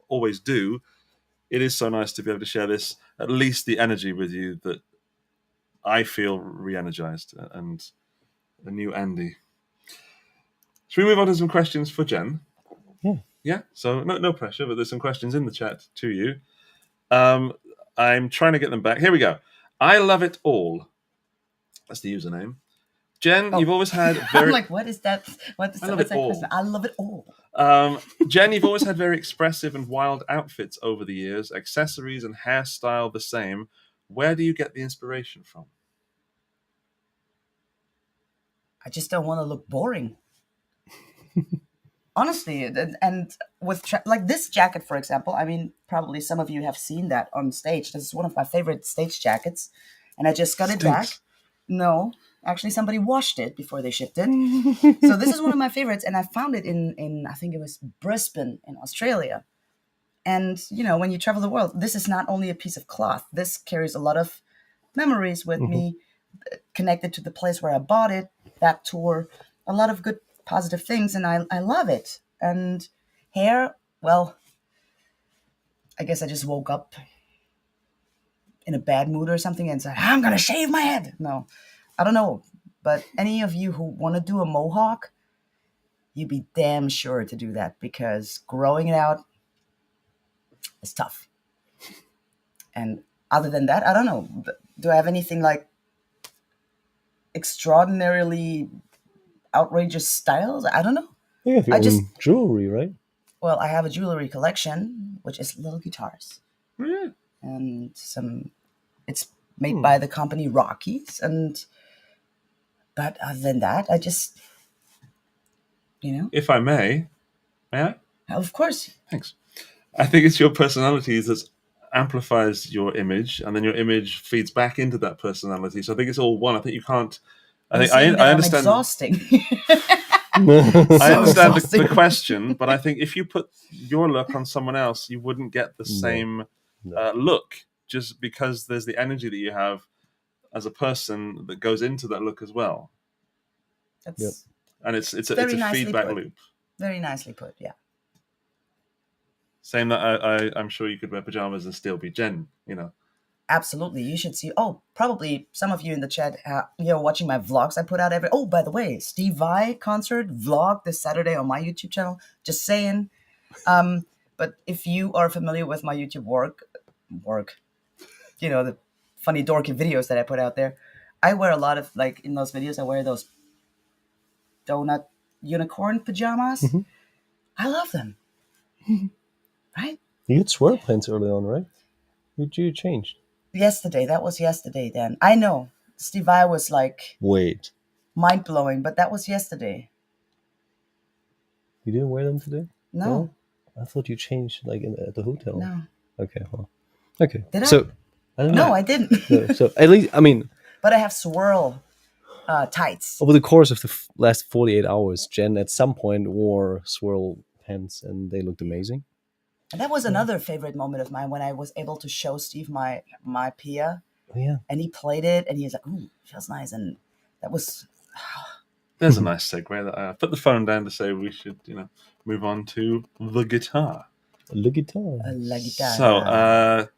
always do, it is so nice to be able to share this, at least the energy with you, that I feel re-energized and a new Andy. Should we move on to some questions for Jen? Yeah. So no pressure, but there's some questions in the chat to you. I'm trying to get them back. Here we go. I love it all. That's the username. Jen, you've always had very... I'm like, what is that? What is I love it all. I love it all. Jen, you've always had very expressive and wild outfits over the years, accessories and hairstyle the same. Where do you get the inspiration from? I just don't want to look boring. Honestly, and with like this jacket, for example, I mean, probably some of you have seen that on stage. This is one of my favorite stage jackets, and I just got it back. No, actually, somebody washed it before they shipped it. So this is one of my favorites, and I found it in I think it was Brisbane in Australia. And you know, when you travel the world, this is not only a piece of cloth. This carries a lot of memories with me, connected to the place where I bought it, that tour, a lot of good positive things, and I love it. And hair, well, I guess I just woke up in a bad mood or something and said, I'm gonna shave my head. No, I don't know, but any of you who want to do a mohawk, you be damn sure to do that, because growing it out is tough. And other than that, I don't know, do I have anything like extraordinarily outrageous styles? I don't know. You have your own jewelry, right? Well, I have a jewelry collection, which is little guitars. Yeah. And it's made by the company Rockies. But other than that, I just, If I may I? Of course. Thanks. I think it's your personality that amplifies your image, and then your image feeds back into that personality. So I think it's all one. I think you can't. I understand. Exhausting. I understand the question, but I think if you put your look on someone else, you wouldn't get the same look. just because there's the energy that you have as a person that goes into that look as well. That's Yep. And it's a Very nicely feedback put. loop. very nicely put. Yeah. Saying that I'm sure you could wear pajamas and still be Jen, you know. Absolutely, you should see. Oh, probably some of you in the chat, watching my vlogs I put out every. Oh, by the way, Steve Vai concert vlog this Saturday on my YouTube channel. Just saying. But if you are familiar with my YouTube work, the funny dorky videos that I put out there, I wear a lot of, like, in those videos, I wear those donut unicorn pajamas. Mm-hmm. I love them. Right? You had swirl pants early on, right? You changed. That was yesterday. Then I know Steve Vai was like Wait, mind blowing, but that was yesterday. you didn't wear them today? No, I thought you changed like at the hotel. no. Okay, well, okay. Did I? So I don't know. No, I didn't. So at least, I mean, But I have swirl tights. over the course of the last 48 hours, Jen at some point wore swirl pants, and they looked amazing. And that was another favorite moment of mine when I was able to show Steve my PIA, Oh yeah. and he played it, and he was like, "Ooh, feels nice," and that was. There's a nice segue that I put the phone down to say we should, move on to the guitar. Le guitar. La guitarra. So,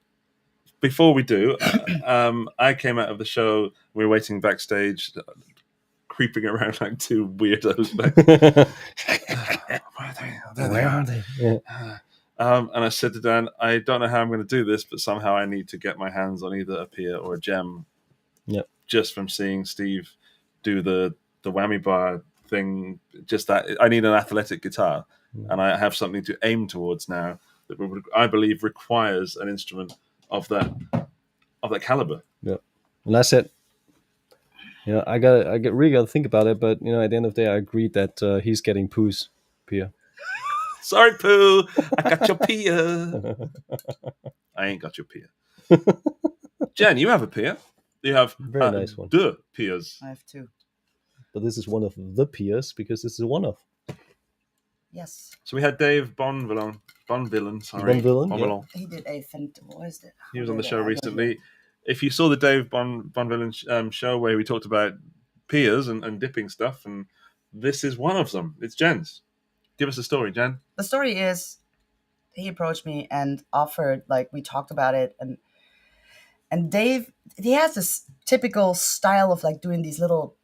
before we do, I came out of the show. We were waiting backstage, creeping around like two weirdos. Where are they? Yeah. And I said to Dan, I don't know how I'm going to do this, but somehow I need to get my hands on either a Pia or a Gem. Yep. Just from seeing Steve do the whammy bar thing, just that I need an athletic guitar, and I have something to aim towards now that I believe requires an instrument of that caliber. Yeah. And I said, I really got to think about it, but at the end of the day, I agreed that he's getting Pooh's Pia. Sorry, Pooh, I got your Pia. I ain't got your Pia. Jen, you have a Pia. You have Very nice one. The Pias. I have two. But this is one of the Pias because this is one of. Yes, So we had Dave Bonvillain. Sorry, Bonvillain, yeah. he did a what is it? He was on the show recently. If you saw the Dave Bonvillain show where we talked about Pias and dipping stuff, and this is one of them. It's Jen's. Give us a story, Jen. The story is, he approached me and offered, like, we talked about it, and Dave, he has this typical style of, like, doing these little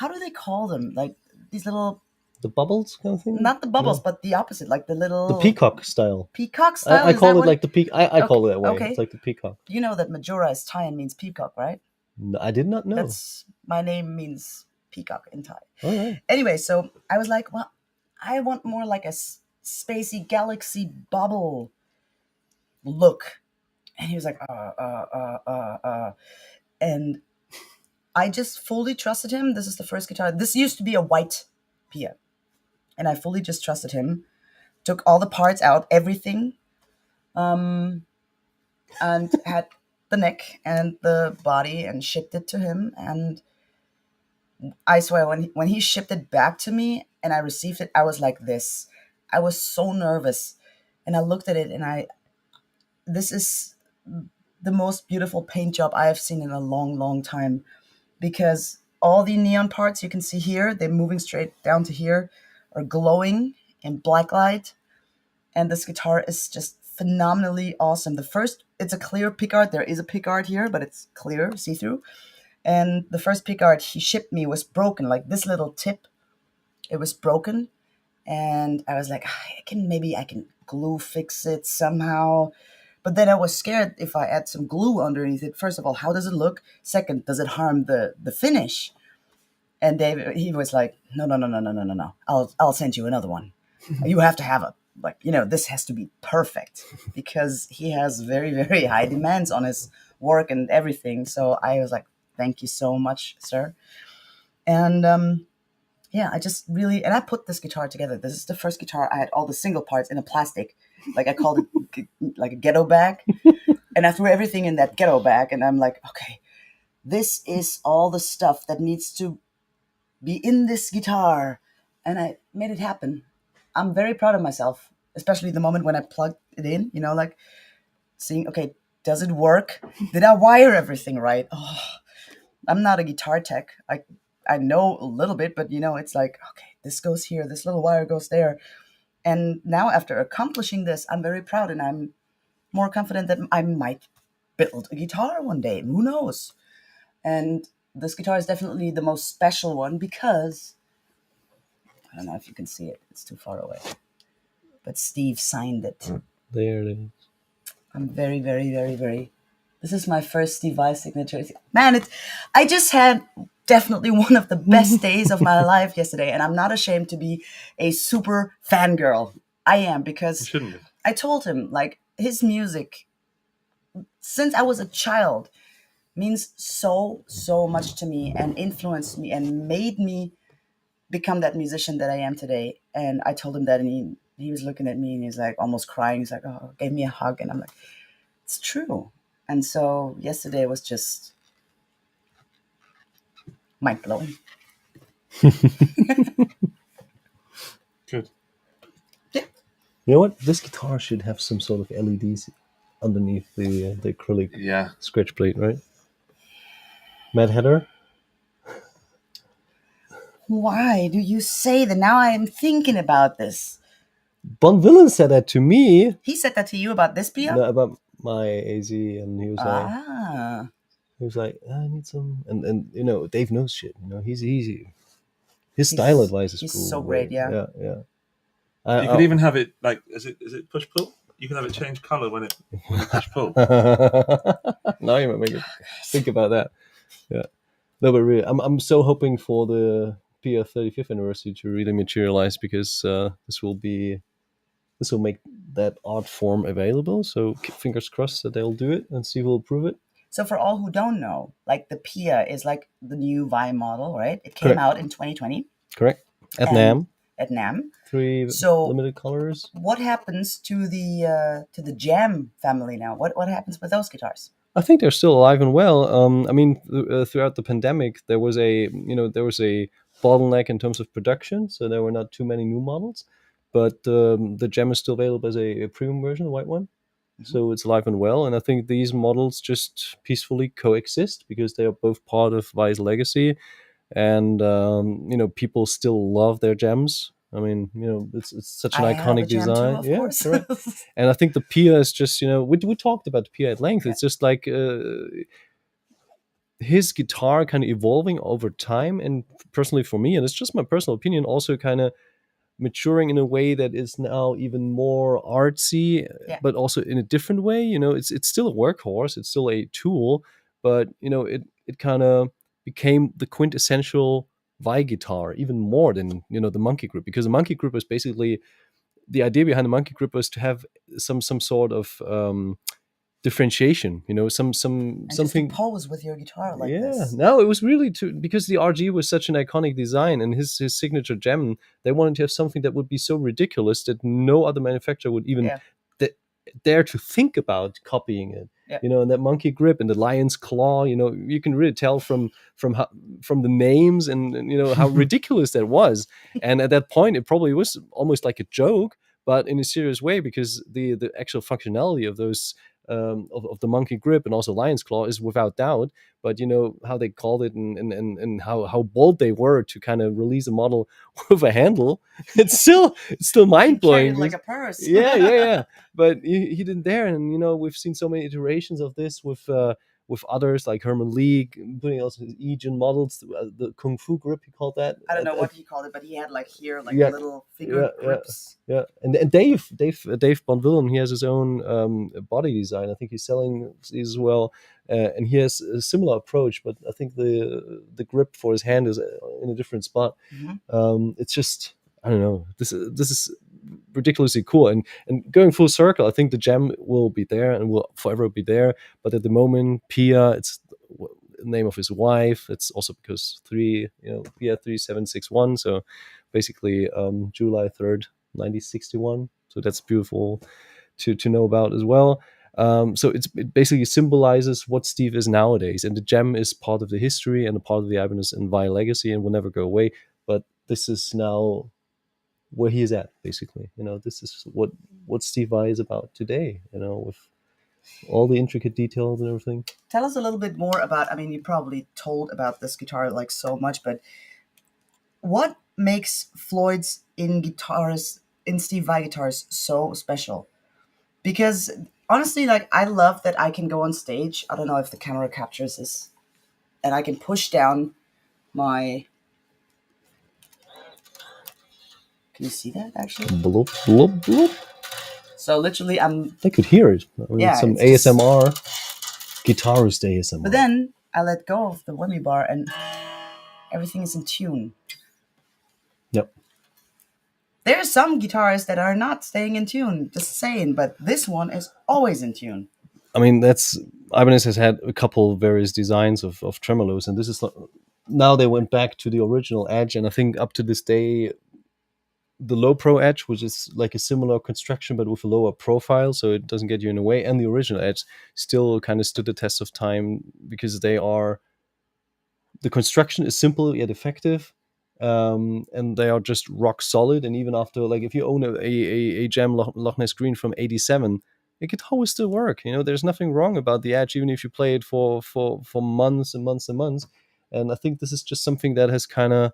how do they call them? Like, these little, The bubbles kind of thing? not the bubbles, No. but the opposite, like the little The peacock style. peacock style. I is call that it what- like the peacock. I call it that way. okay. It's like the peacock. You know that Majura is Thai and means peacock, right? No, I did not know. That's my name means peacock in Thai. All right. Anyway, so I was like, well, I want more like a spacey galaxy bubble look. And he was like, and I just fully trusted him. This is the first guitar. This used to be a white Pia. And I fully just trusted him. Took all the parts out, everything. And had the neck and the body and shipped it to him. And I swear, when he shipped it back to me and I received it, I was like this. I was so nervous. And I looked at it and this is the most beautiful paint job I have seen in a long, long time. Because all the neon parts you can see here, they're moving straight down to here, are glowing in black light. And this guitar is just phenomenally awesome. It's a clear pickguard. There is a pickguard here, but it's clear, see-through. And the first pickguard he shipped me was broken, like this little tip. It was broken. And I was like, I can glue fix it somehow. But then I was scared if I add some glue underneath it. First of all, how does it look? Second, does it harm the finish? And David, he was like, no. I'll send you another one. You have to have this has to be perfect because he has very, very high demands on his work and everything. So I was like, thank you so much, sir. And I just really, and I put this guitar together. This is the first guitar. I had all the single parts in a plastic, like I called it like a ghetto bag. And I threw everything in that ghetto bag. And I'm like, okay, this is all the stuff that needs to be in this guitar. And I made it happen. I'm very proud of myself, especially the moment when I plugged it in, like seeing, okay, does it work? Did I wire everything right? Oh, I'm not a guitar tech. I know a little bit, but it's like, okay, this goes here, this little wire goes there. And now after accomplishing this, I'm very proud, and I'm more confident that I might build a guitar one day. Who knows? And this guitar is definitely the most special one because, I don't know if you can see it, it's too far away, but Steve signed it. There it is. I'm very, very, very, very, this is my first Steve Vai signature. Man, I just had definitely one of the best days of my life yesterday, and I'm not ashamed to be a super fangirl. I am, because You shouldn't be. I told him, like, his music, since I was a child, means so, so much to me and influenced me and made me become that musician that I am today. And I told him that, and he was looking at me and he's like almost crying. He's like, oh, gave me a hug. And I'm like, it's true. And so yesterday was just mind blowing. Good. You know what? This guitar should have some sort of LEDs underneath the acrylic Yeah. scratch plate, right? Mad Hatter? Why do you say that? Now I am thinking about this. Bon Villain said that to me. He said that to you about this PIA? No, about my AZ, and he was Ah. I need some, and Dave knows shit. He's easy. His style advice is he's cool. so great, yeah. Yeah. You could even have it like, is it push pull? You can have it change color when you push pull. Now you might make me think about that. Yeah. No, but really, I'm so hoping for the PIA 35th anniversary to really materialize, because this will make that art form available. So fingers crossed that they'll do it and see who'll approve it. So for all who don't know, like, the PIA is like the new Vai model, right? It came Correct. out in 2020 Correct. At And- NAMM, at NAMM. 3 So- limited colors. What happens to the Jam family now? What happens with those guitars? I think they're still alive and well. Throughout the pandemic, there was a bottleneck in terms of production, so there were not too many new models. But the Gem is still available as a premium version, the white one. So it's alive and well, and I think these models just peacefully coexist because they are both part of Vai's legacy, and people still love their gems. I mean, it's such an I have iconic a Jam too, design. of Yeah, course. correct. And I think the PIA is just, we talked about the PIA at length. Yeah. It's just like his guitar kind of evolving over time, and personally for me, and it's just my personal opinion, also kind of maturing in a way that is now even more artsy, Yeah. but also in a different way. It's still a workhorse, it's still a tool, but it kind of became the quintessential Vai guitar, even more than the Monkey Grip, because the Monkey Grip was basically, the idea behind the Monkey Grip was to have some sort of differentiation, And just something to pose with your guitar like yeah, this. no, it was really because the RG was such an iconic design, and his signature gem. They wanted to have something that would be so ridiculous that no other manufacturer would even Yeah. dare to think about copying it. Yeah. And that Monkey Grip and the Lion's Claw. You can really tell from the names and how ridiculous that was. And at that point, it probably was almost like a joke, but in a serious way, because the actual functionality of those. Of the Monkey Grip and also Lion's Claw is without doubt, but how they called it and how bold they were to kind of release a model with a handle, it's still mind blowing. Carried like a purse. yeah. But he didn't dare, and we've seen so many iterations of this with others like Herman Lee putting also his E-Gen models, the Kung Fu grip he called that. I don't know what he called it, but he had like here, like Yeah. little figure grips. Yeah, and Dave Bonvillain, he has his own body design. I think he's selling these as well, and he has a similar approach. But I think the grip for his hand is in a different spot. Mhm. It's just, I don't know. This is ridiculously cool, and going full circle, I think the Gem will be there and will forever be there. But at the moment, PIA, it's the name of his wife. It's also because PIA 3761. So basically, July 3rd, 1961. So that's beautiful to know about as well. So it basically symbolizes what Steve is nowadays, and the Gem is part of the history and a part of the Ibanez and Vai legacy, and will never go away. But this is now where he is at, basically. This is what Steve Vai is about today. With all the intricate details and everything. Tell us a little bit more about, I mean, you probably told about this guitar like so much, but what makes Floyd's in Steve Vai guitars so special? Because honestly, like, I love that I can go on stage. I don't know if the camera captures this, and I can push down my. Can you see that actually? Bloop, bloop, bloop. So literally, They could hear it. I mean, Yeah, some it's just- ASMR, guitarist ASMR. But then I let go of the whammy bar, and everything is in tune. Yep. There are some guitars that are not staying in tune, just saying, but this one is always in tune. I mean, Ibanez has had a couple various designs of tremolos, and this is now they went back to the original Edge, and I think up to this day, the low pro Edge, which is like a similar construction but with a lower profile, so it doesn't get you in the way, and the original Edge still kind of stood the test of time because the construction is simple yet effective. And they are just rock solid. And even after, like, if you own a Gem Loch Ness Green from '87, it could always still work. There's nothing wrong about the Edge, even if you play it for months and months and months. And I think this is just something that has kind of,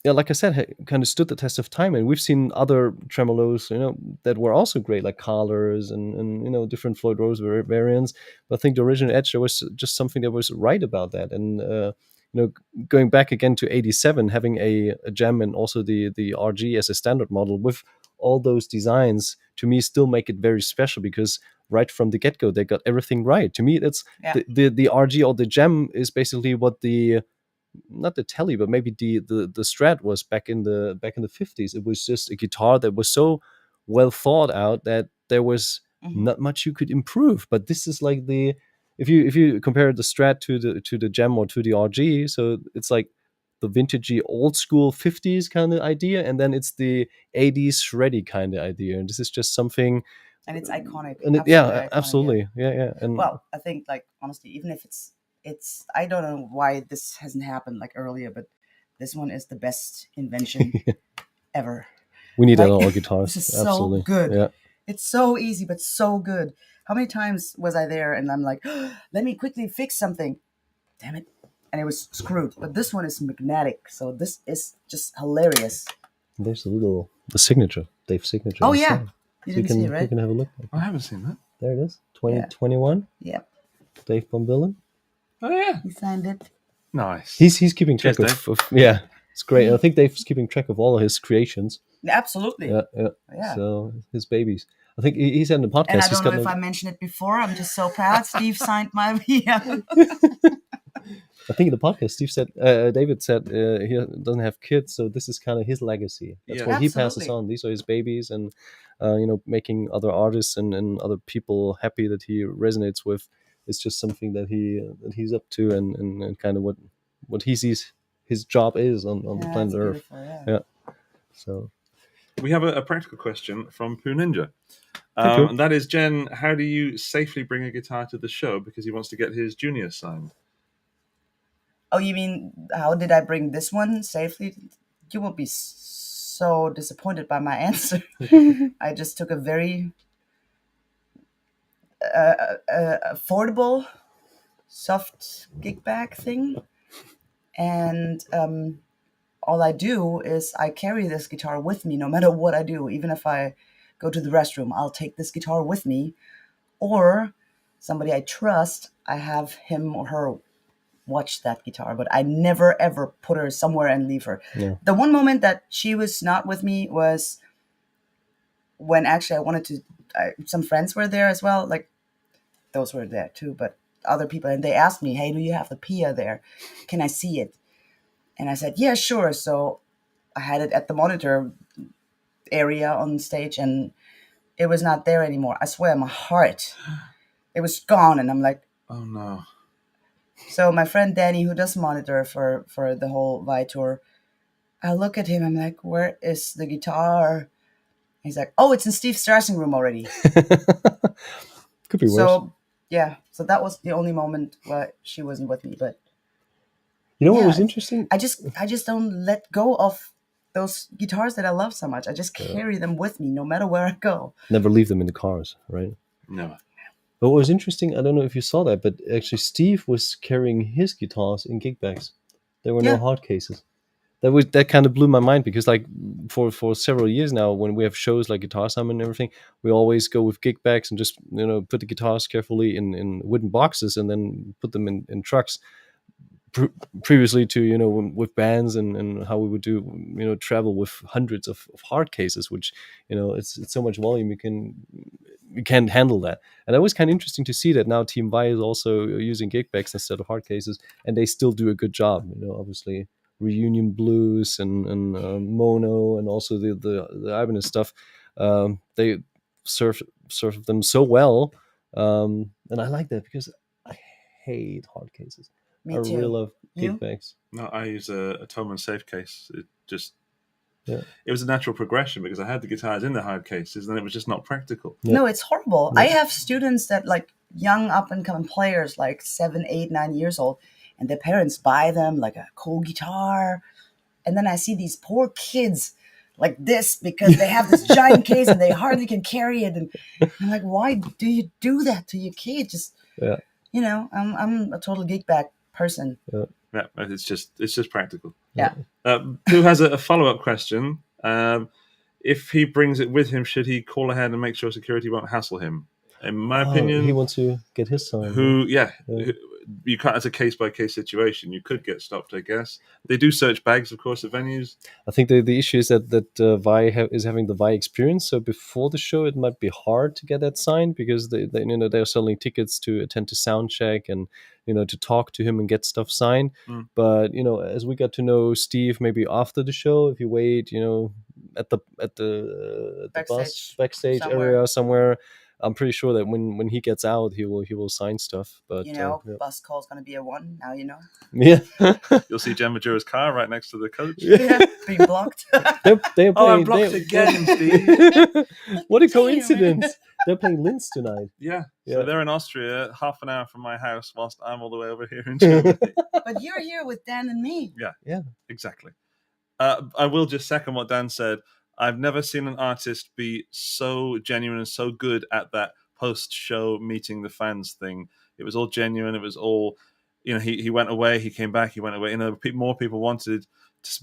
like I said, kind of stood the test of time. And we've seen other tremolos, that were also great, like Carlers and different Floyd Rose variants. But I think the original Edge, there was just something that was right about that. And going back again to '87, having a Gem and also the RG as a standard model with all those designs, to me, still make it very special, because right from the get-go, they got everything right. To me, it's the RG or the Gem is basically what not the Telly, but maybe the Strat was back in the 50s. It was just a guitar that was so well thought out that there was not much you could improve. But this is like if you compare the Strat to the Gem or to the RG, so it's like the vintagey old school 50s kind of idea, and then it's the 80s shreddy kind of idea. And this is just something, and it's iconic. And absolutely. Yeah. And well, I think, like, honestly, even if it's I don't know why this hasn't happened like earlier, but this one is the best invention ever. We need that on all guitars. This is absolutely. So good. Yeah. It's so easy, but so good. How many times was I there and I'm like, let me quickly fix something. Damn it. And it was screwed. But this one is magnetic. So this is just hilarious. There's the signature, Dave's signature. Oh, yeah. You didn't see it, right? You can have a look. I haven't seen that. There it is. 2021. Yep. Dave Bombillin. Oh, yeah. He signed it. Nice. He's keeping track Cheers, of yeah, it's great. I think Dave's keeping track of all of his creations. Absolutely. Yeah. So his babies. I think he said in the podcast. And I don't know if I mentioned it before. I'm just so proud. Steve signed my PIA. I think in the podcast, Steve said, David said he doesn't have kids, so this is kind of his legacy. That's what he passes on. These are his babies, and making other artists and other people happy that he resonates with. It's just something that he's up to, and kind of what he sees his job is on the planet Earth. Yeah. So we have a practical question from Poo Ninja. And that is, Jen, how do you safely bring a guitar to the show because he wants to get his junior signed? Oh, you mean how did I bring this one safely? You will be so disappointed by my answer. I just took a very affordable soft gig bag thing, and all I do is I carry this guitar with me no matter what I do. Even if I go to the restroom, I'll take this guitar with me, or somebody I trust, I have him or her watch that guitar, but I never ever put her somewhere and leave her. Yeah. The one moment that she was not with me was when actually I wanted to, some friends were there as well, like those were there too, but other people, and they asked me, hey, do you have the PIA there? Can I see it? And I said, yeah, sure. So I had it at the monitor area on stage, and it was not there anymore. I swear, my heart, it was gone. And I'm like, oh no. So my friend Danny, who does monitor for the whole Vai tour, I look at him, I'm like, where is the guitar? He's like, oh, it's in Steve's dressing room already. Could be worse. So, yeah. So that was the only moment where she wasn't with me. But you know what was interesting? I just don't let go of those guitars that I love so much. I just carry them with me no matter where I go. Never leave them in the cars, right? No. But what was interesting, I don't know if you saw that, but actually Steve was carrying his guitars in gig bags. There were no Yeah. hard cases. That kind of blew my mind, because like for several years now, when we have shows like Guitar Summit and everything, we always go with gig bags and just put the guitars carefully in wooden boxes and then put them in trucks. Previously to with bands and how we would do travel with hundreds of hard cases, which it's so much volume you can't handle that. And that was kind of interesting to see that now Team Vi is also using gig bags instead of hard cases, and they still do a good job. Obviously Reunion Blues and Mono, and also the Ibanez stuff, they serve them so well, and I like that because I hate hard cases. Me I too. really love You? gig bags. No, I use a Thomann safe case. Yeah. It was a natural progression because I had the guitars in the hard cases, and it was just not practical. Yeah. No, it's horrible. I have students that like young up and coming players, like 7, 8, 9 years old, and their parents buy them like a cool guitar. And then I see these poor kids like this because they have this giant case and they hardly can carry it. And I'm like, why do you do that to your kid? Just, Yeah. I'm a total geek bag person. Yeah, it's just practical. Yeah. Who has a follow-up question? If he brings it with him, should he call ahead and make sure security won't hassle him? In my opinion, He wants to get his sign. You can't. It's a case-by-case situation. You could get stopped, I guess. They do search bags, of course, at venues. I think the issue is that Vi is having the Vi experience. So before the show, it might be hard to get that signed because they're selling tickets to attend to sound check and to talk to him and get stuff signed. But as we got to know Steve, maybe after the show, if you wait, at the backstage somewhere. area somewhere, I'm pretty sure that when he gets out, he will sign stuff. But yeah. Bus call's gonna be a 1. Now you know. Yeah. You'll see Jen Majura's car right next to the coach. Yeah, being blocked. They're Oh, I'm playing. blocked again, Steve. What a Damn. coincidence! They're playing Linz tonight. Yeah. Yeah. So they're in Austria, half an hour from my house, whilst I'm all the way over here in Germany. But you're here with Dan and me. Exactly. I will just second what Dan said. I've never seen an artist be so genuine and so good at that post-show meeting the fans thing. It was all genuine. It was all, he went away, he came back, he went away. More people wanted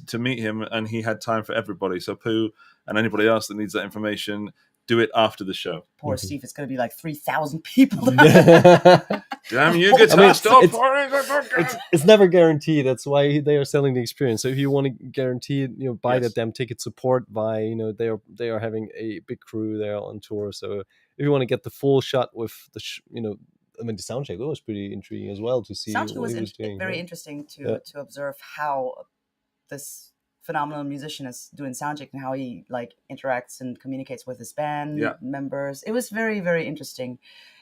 to meet him, and he had time for everybody. So Pooh and anybody else that needs that information, do it after the show. Poor Steve, it's going to be like 3,000 people. Damn you, guitar stop! It's never guaranteed. That's why they are selling the experience. So if you want to guarantee, buy Yes. that damn ticket, support by, they are having a big crew there on tour. So if you want to get the full shot with the, the sound check, that was pretty intriguing as well to see. Soundcheck what was he was doing. very interesting to observe how this phenomenal musician is doing soundcheck and how he like interacts and communicates with his band members. It was very, very interesting.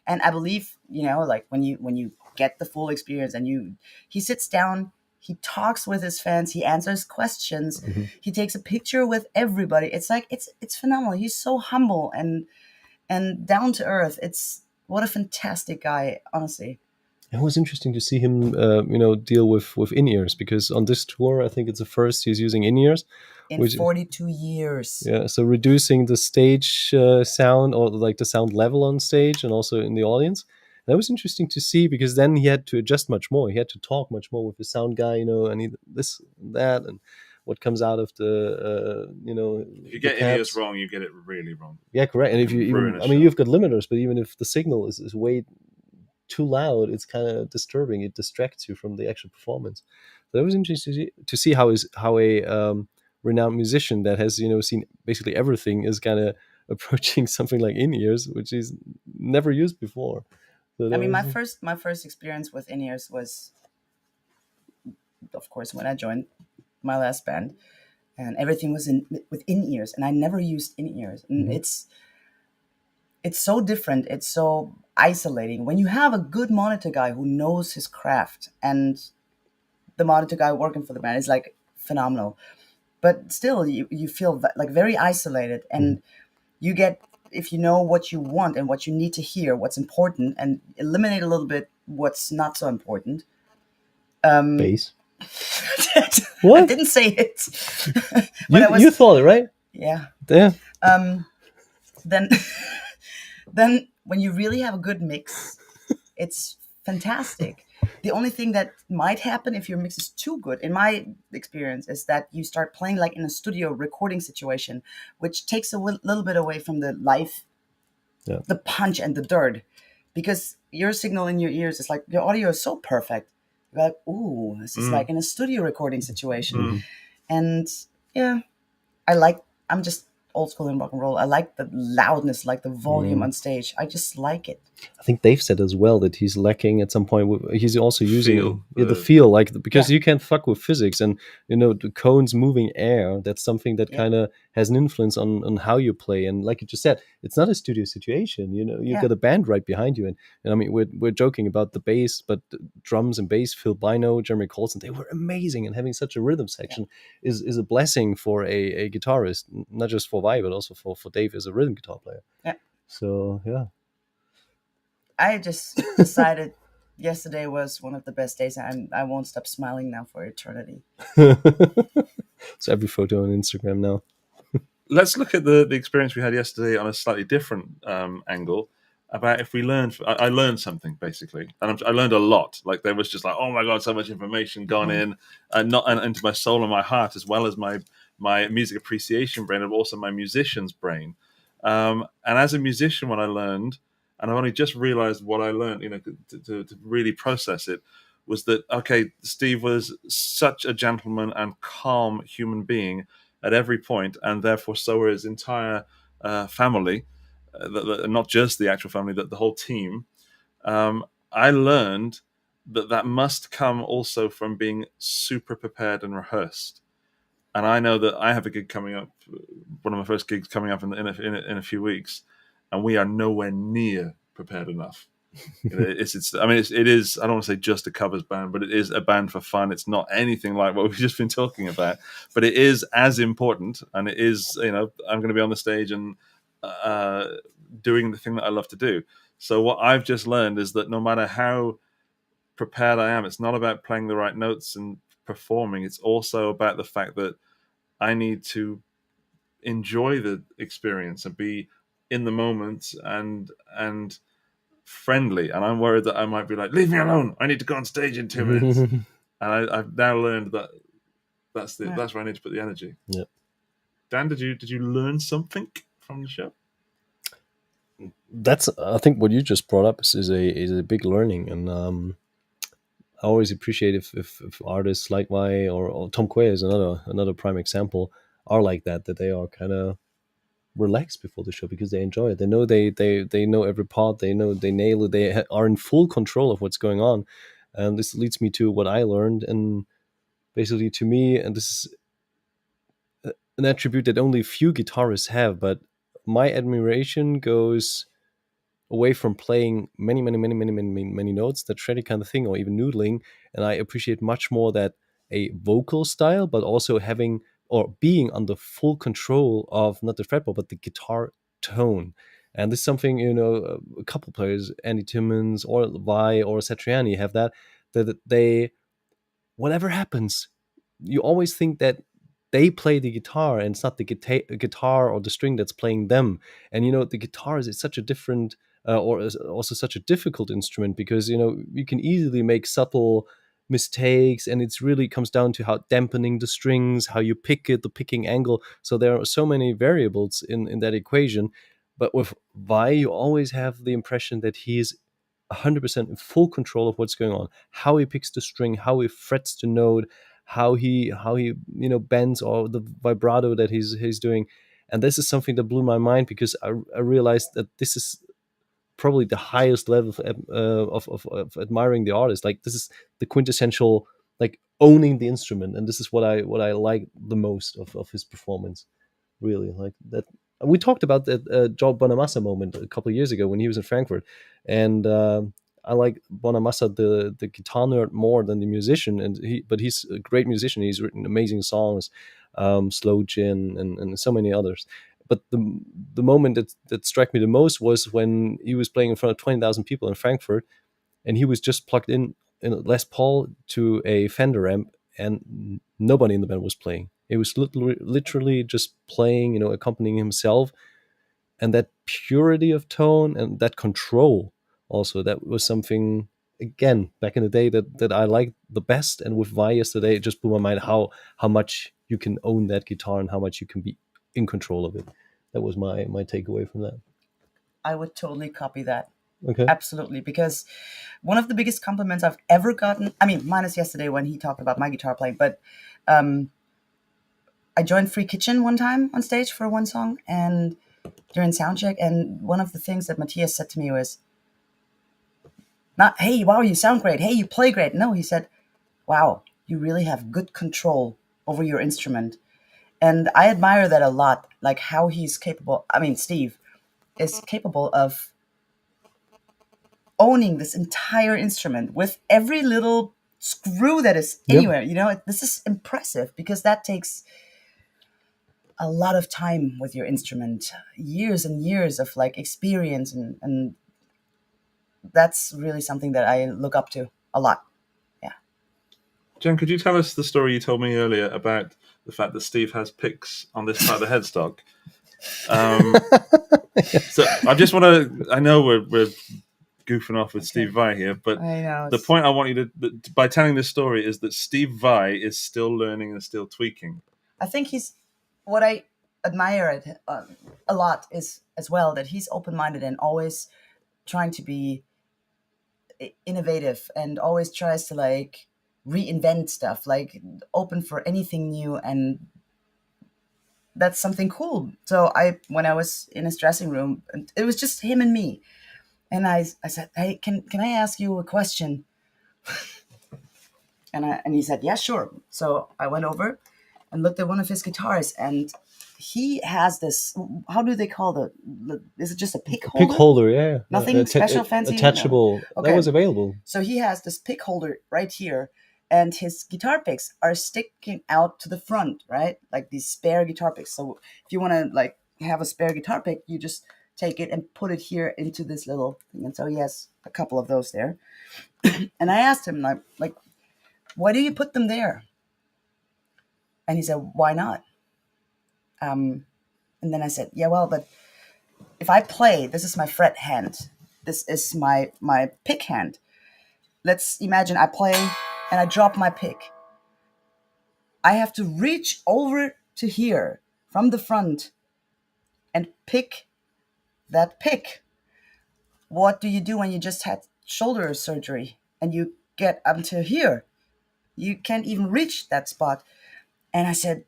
And I believe, like when you get the full experience and he sits down, he talks with his fans, he answers questions, he takes a picture with everybody. It's like it's phenomenal. He's so humble and down to earth. What a fantastic guy, honestly. It was interesting to see him, deal with in-ears, because on this tour, I think it's the first he's using in-ears. In 42 years. Yeah, so reducing the stage sound, or like the sound level on stage and also in the audience. And that was interesting to see, because then he had to adjust much more. He had to talk much more with the sound guy, and this, that, and what comes out of the, If you get in-ears wrong, you get it really wrong. Yeah, correct. And if you you've got limiters, but even if the signal is way too loud, it's kind of disturbing. It distracts you from the actual performance. So that was interesting to see how a renowned musician that has seen basically everything is kind of approaching something like in-ears, which he's never used before. So my first experience with in-ears was, of course, when I joined my last band, and everything was with in-ears, and I never used in-ears, and it's so different. It's so isolating. When you have a good monitor guy who knows his craft, and the monitor guy working for the band is like phenomenal, but still you feel like very isolated, and you get, if you know what you want and what you need to hear, what's important, and eliminate a little bit what's not so important. Bass. What? I didn't say it. You thought it, right? Yeah. Yeah. Then when you really have a good mix, it's fantastic. The only thing that might happen if your mix is too good, in my experience, is that you start playing like in a studio recording situation, which takes a little bit away from the live, the punch and the dirt, because your signal in your ears is like, your audio is so perfect. You're like, ooh, this is like in a studio recording situation. And yeah, I'm just old school in rock and roll. I like the loudness, like the volume on stage. I just like it. I think Dave said as well that he's lacking at some point. He's also using Feel, the feel, like, because you can't fuck with physics, and the cones moving air. That's something that kind of has an influence on how you play. And like you just said, it's not a studio situation. You've got a band right behind you, and I mean, we're joking about the bass, but the drums and bass, Phil Bino, Jeremy Colson, they were amazing, and having such a rhythm section is a blessing for a guitarist, not just for Vai, but also for Dave as a rhythm guitar player. Yeah. So yeah. I just decided yesterday was one of the best days, and I won't stop smiling now for eternity. So every photo on Instagram now. Let's look at the experience we had yesterday on a slightly different angle, about if we learned. I learned something, basically, and I learned a lot. Like, there was just like, oh my god, so much information gone in, and into my soul and my heart, as well as my music appreciation brain, and also my musician's brain. And as a musician, what I learned, and I've only just realized what I learned, to really process it, was that, okay, Steve was such a gentleman and calm human being at every point, and therefore so were his entire family, not just the actual family, the whole team. I learned that must come also from being super prepared and rehearsed. And I know that I have a gig coming up, one of my first gigs coming up in a few weeks, and we are nowhere near prepared enough. It is. I don't want to say just a covers band, but it is a band for fun. It's not anything like what we've just been talking about, but it is as important. And it is, I'm going to be on the stage and doing the thing that I love to do. So what I've just learned is that no matter how prepared I am, it's not about playing the right notes and performing. It's also about the fact that I need to enjoy the experience and be in the moment and friendly. And I'm worried that I might be like, leave me alone, I need to go on stage in 2 minutes. And I've now learned that that's where I need to put the energy. Yeah. Dan, did you learn something from the show? That's, I think what you just brought up is a big learning, and I always appreciate if artists like Vai or Tom Quay is another prime example, are like that they are kind of relaxed before the show because they enjoy it. They know they know every part. They know they nail it. They are in full control of what's going on, and this leads me to what I learned. And basically, to me, and this is an attribute that only few guitarists have, but my admiration goes away from playing many notes, that shreddy kind of thing, or even noodling, and I appreciate much more that a vocal style, but also having or being under full control of not the fretboard but the guitar tone. And this is something, a couple players, Andy Timmons or Vai or Satriani, have that they, whatever happens, you always think that they play the guitar and it's not the guitar or the string that's playing them. And the guitar is such a different or is also such a difficult instrument, because you can easily make subtle mistakes, and it's really comes down to how dampening the strings, how you pick it, the picking angle. So there are so many variables in that equation. But with Vai, you always have the impression that he's 100% in full control of what's going on, how he picks the string, how he frets the note, how he bends, or the vibrato that he's doing. And this is something that blew my mind, because I realized that this is probably the highest level of admiring the artist. Like, this is the quintessential, like, owning the instrument, and this is what I like the most of his performance. Really, like that. We talked about that Joe Bonamassa moment a couple of years ago when he was in Frankfurt, and I like Bonamassa, the guitar nerd, more than the musician. But he's a great musician. He's written amazing songs, Slow Gin and so many others. But the moment that struck me the most was when he was playing in front of 20,000 people in Frankfurt, and he was just plugged in a Les Paul to a Fender amp, and nobody in the band was playing. He was literally just playing, accompanying himself. and that purity of tone and that control also, that was something, again, back in the day that I liked the best. And with Vai yesterday, it just blew my mind how much you can own that guitar and how much you can be in control of it. That was my takeaway from that. I would totally copy that. Okay. Absolutely, because one of the biggest compliments I've ever gotten, I mean, minus yesterday when he talked about my guitar playing, but I joined Free Kitchen one time on stage for one song and during soundcheck, and one of the things that Matthias said to me was not, hey, wow, you sound great, hey, you play great. No, he said, wow, you really have good control over your instrument. And I admire that a lot, like how he's capable, I mean, Steve is capable of owning this entire instrument with every little screw that is anywhere. You know, this is impressive because that takes a lot of time with your instrument, years and years of like experience, and that's really something that I look up to a lot. Yeah. Jen, could you tell us the story you told me earlier about the fact that Steve has picks on this side of the headstock? So I just want to, I know we're goofing off with Steve Vai here, but I know, the point I want you to, by telling this story, is that Steve Vai is still learning and still tweaking. I think he's, what I admire a lot is as well that he's open-minded and always trying to be innovative and always tries to like reinvent stuff, like open for anything new, and that's something cool. So when I was in his dressing room, it was just him and me, and I said, hey, can I ask you a question? and he said, yeah, sure. So I went over and looked at one of his guitars, and he has this, how do they call is it just a pick holder? Pick holder, yeah. Nothing special, fancy? Attachable. No. Okay. That was available. So he has this pick holder right here, and his guitar picks are sticking out to the front, right? Like these spare guitar picks. So if you want to like have a spare guitar pick, you just take it and put it here into this little thing. And so he has a couple of those there. And I asked him, like, why do you put them there? And he said, why not? And then I said, yeah, well, but if I play, this is my fret hand. This is my pick hand. Let's imagine I play and I drop my pick. I have to reach over to here from the front and pick that pick. What do you do when you just had shoulder surgery and you get up to here? You can't even reach that spot. And I said,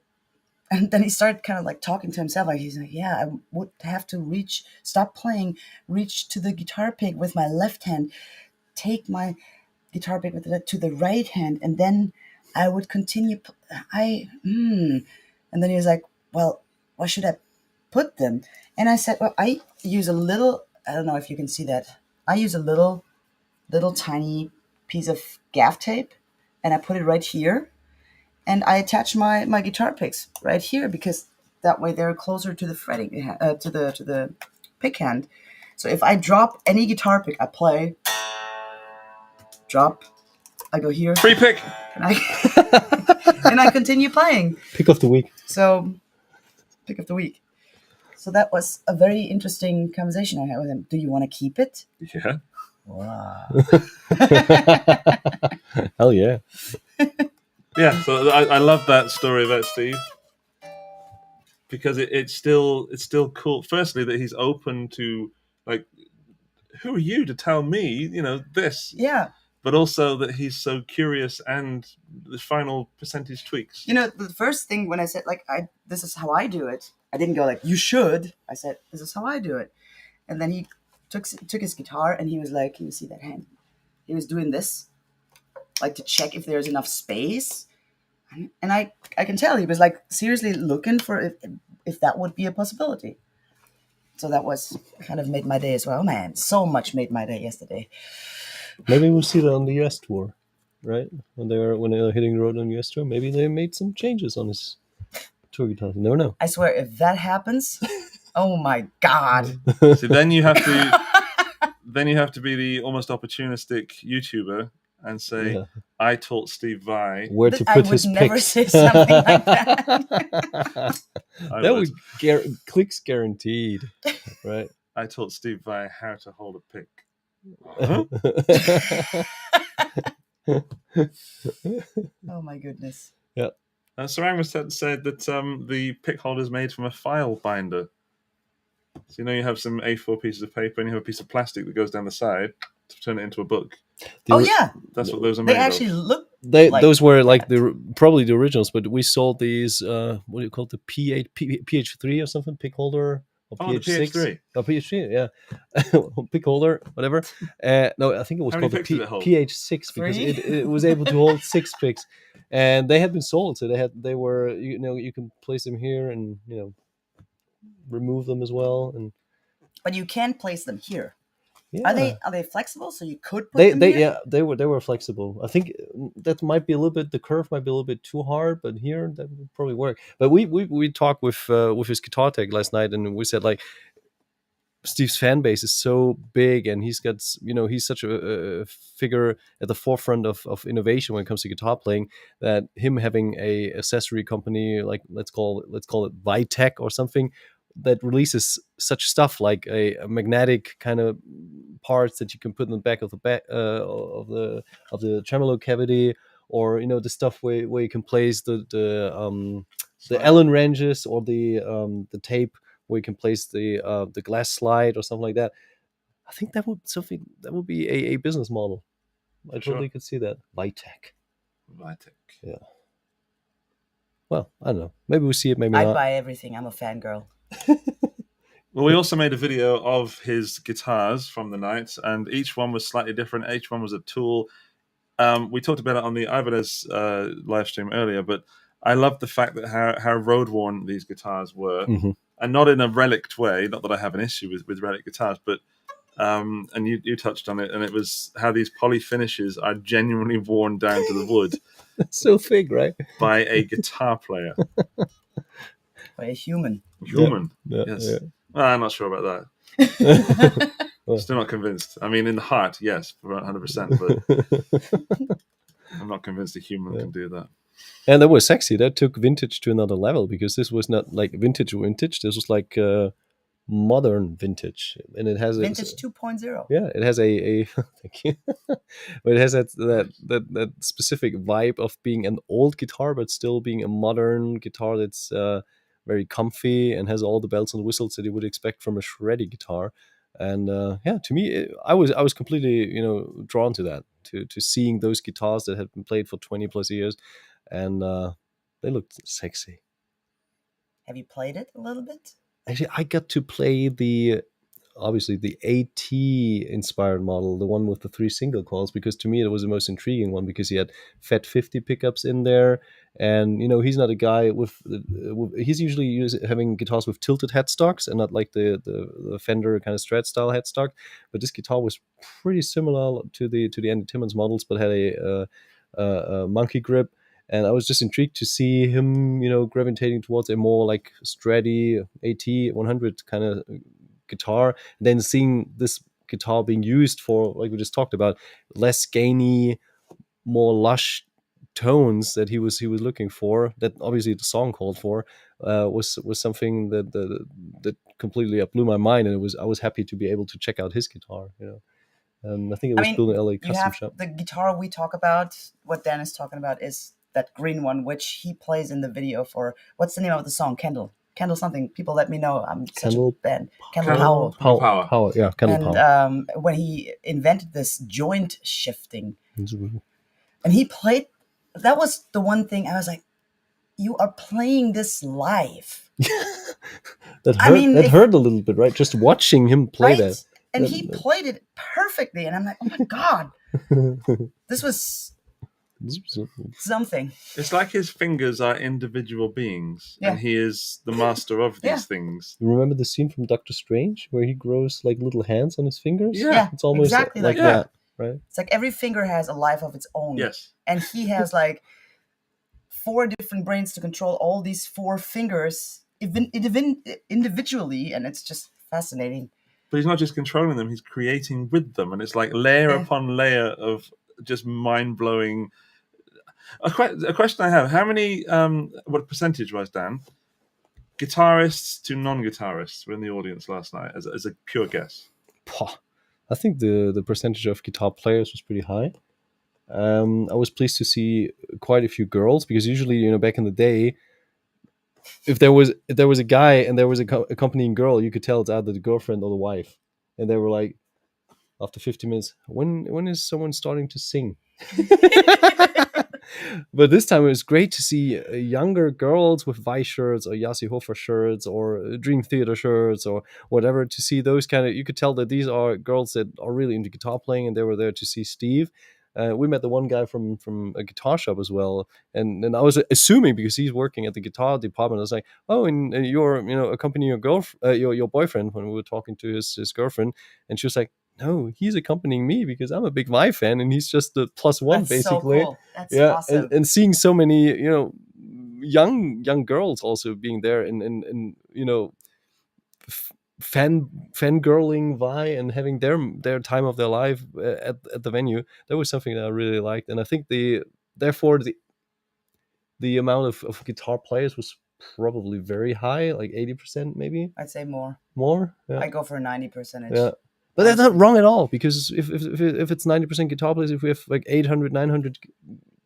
and then he started kind of like talking to himself. Like he's like, yeah, I would have to stop playing, reach to the guitar pick with my left hand, take my guitar pick to the right hand, and then I would continue. And then he was like, well, where should I put them? And I said, well, I use a little, I don't know if you can see that. I use a little tiny piece of gaff tape, and I put it right here. And I attach my guitar picks right here because that way they're closer to the fretting, to the pick hand. So if I drop any guitar pick, I play, drop, I go here. Free pick! And I continue playing. Pick of the week. So, pick of the week. So that was a very interesting conversation I had with him. Do you want to keep it? Yeah. Wow. Hell yeah. Yeah, so I love that story about Steve because it's still cool. Firstly, that he's open to, like, who are you to tell me, this? Yeah. But also that he's so curious and the final percentage tweaks. The first thing when I said, like, this is how I do it, I didn't go like, you should. I said, this is how I do it. And then he took his guitar and he was like, can you see that hand? He was doing this, like to check if there's enough space. And I can tell he was like seriously looking for if that would be a possibility. So that was kind of made my day as well. Man, so much made my day yesterday. Maybe we'll see that on the US tour, right? When they were hitting the road on the US tour, maybe they made some changes on his tour guitar. You never know. I swear, if that happens, oh my God. So then you have to be the almost opportunistic YouTuber and say, yeah. I taught Steve Vai where to put his picks. I would never say something like that. That would clicks guaranteed. right? I taught Steve Vai how to hold a pick. Oh my goodness. Yeah. Sarang said that the pick holder is made from a file binder. So you have some A4 pieces of paper and you have a piece of plastic that goes down the side to turn it into a book. Oh yeah, That's what those are they made actually of. look. Those were like that. probably the originals, but we sold these. What do you call it? The PH3 or something? Pick holder or Oh, the PH6? PH3. Oh, PH3, yeah. Pick holder, whatever. No, I think it was How many called the picks did it hold? PH6 because Three? it was able to hold 6 picks, and they had been sold. So they were you can place them here and remove them as well, and But you can place them here. yeah. Are they flexible so you could put them here? They were flexible. I think that might be a little bit, the curve might be a little bit too hard, but here that would probably work. But we talked with his guitar tech last night, and we said like Steve's fan base is so big, and he's got he's such a figure at the forefront of innovation when it comes to guitar playing, that him having a accessory company like let's call it Vitech or something, that releases such stuff like a magnetic kind of parts that you can put in the back of of the tremolo cavity, or the stuff where you can place the Allen wrenches, or the tape where you can place the glass slide or something like that. I think that would be a business model. I totally could see that. Vitech. Yeah. Well, I don't know. Maybe we'll see it. Maybe I'd not. buy everything. I'm a fangirl. Well, we also made a video of his guitars from the night, and each one was slightly different. Each one was a tool. We talked about it on the Ibanez live stream earlier, but I loved the fact that how road worn these guitars were, and not in a relict way. Not that I have an issue with relic guitars, but and you touched on it, and it was how these poly finishes are genuinely worn down to the wood. So thick, right? By a guitar player. By a human. Yeah, Yes. yeah. Well, I'm not sure about that. Still not convinced. I mean, in the heart, yes, 100%, but I'm not convinced a human can do that. And that was sexy. That took vintage to another level, because this was not like vintage. This was like modern vintage, and it has vintage 2.0. Yeah, it has a thank you. But it has that specific vibe of being an old guitar, but still being a modern guitar that's very comfy and has all the bells and whistles that you would expect from a shreddy guitar. And to me, I was completely drawn to that, to seeing those guitars that had been played for 20 plus years, and they looked sexy. Have you played it a little bit? Actually, I got to play obviously the AT inspired model, the one with the 3 single coils, because to me it was the most intriguing one, because he had Fat 50 pickups in there, and he's not a guy he's usually having guitars with tilted headstocks and not like the Fender kind of Strat style headstock, but this guitar was pretty similar to the Andy Timmons models, but had a monkey grip. And I was just intrigued to see him, gravitating towards a more like Straddy AT 100 kind of guitar. And then seeing this guitar being used for, like we just talked about, less gainy, more lush tones that he was looking for, that obviously the song called for, was something that completely blew my mind. And I was happy to be able to check out his guitar. And I think it was built in LA custom shop. The guitar we talk about, what Dan is talking about, is that green one, which he plays in the video for, what's the name of the song? Kendall something. People let me know. I'm such a band. Kendall Powell. Yeah, Kendall Powell. Powell. When he invented this joint shifting, and he played, that was the one thing I was like, you are playing this live. That hurt a little bit, right? Just watching him play that. And he played it perfectly, and I'm like, oh my God. This was something. It's like his fingers are individual beings, and he is the master of these things. You remember the scene from Doctor Strange where he grows like little hands on his fingers? Yeah, it's almost exactly like that, right? It's like every finger has a life of its own. Yes. And he has like 4 different brains to control all these 4 fingers individually, and it's just fascinating. But he's not just controlling them, he's creating with them, and it's like layer upon layer of just mind-blowing. A question I have: how many? What percentage was Dan? guitarists to non-guitarists were in the audience last night as a pure guess. I think the percentage of guitar players was pretty high. I was pleased to see quite a few girls, because usually, back in the day, if there was a guy and there was a accompanying girl, you could tell it's either the girlfriend or the wife, and they were like, after 50 minutes, when is someone starting to sing? But this time it was great to see younger girls with Vai shirts or Yasi Hofer shirts or Dream Theater shirts or whatever, to see those kind of, you could tell that these are girls that are really into guitar playing, and they were there to see Steve. We met the one guy from a guitar shop as well, and I was assuming, because he's working at the guitar department, I was like, oh, and you're accompanying your boyfriend, when we were talking to his girlfriend, and she was like, no, he's accompanying me because I'm a big Vai fan, and he's just the plus one. That's basically. so cool. That's awesome. And seeing so many young girls also being there, and fangirling Vai and having their time of their life at the venue. That was something that I really liked, and I think the amount of guitar players was probably very high, like 80% maybe. I'd say more. More. Yeah. I go for 90%. Yeah. But that's not wrong at all, because if it's 90% guitar players, if we have like 800, 900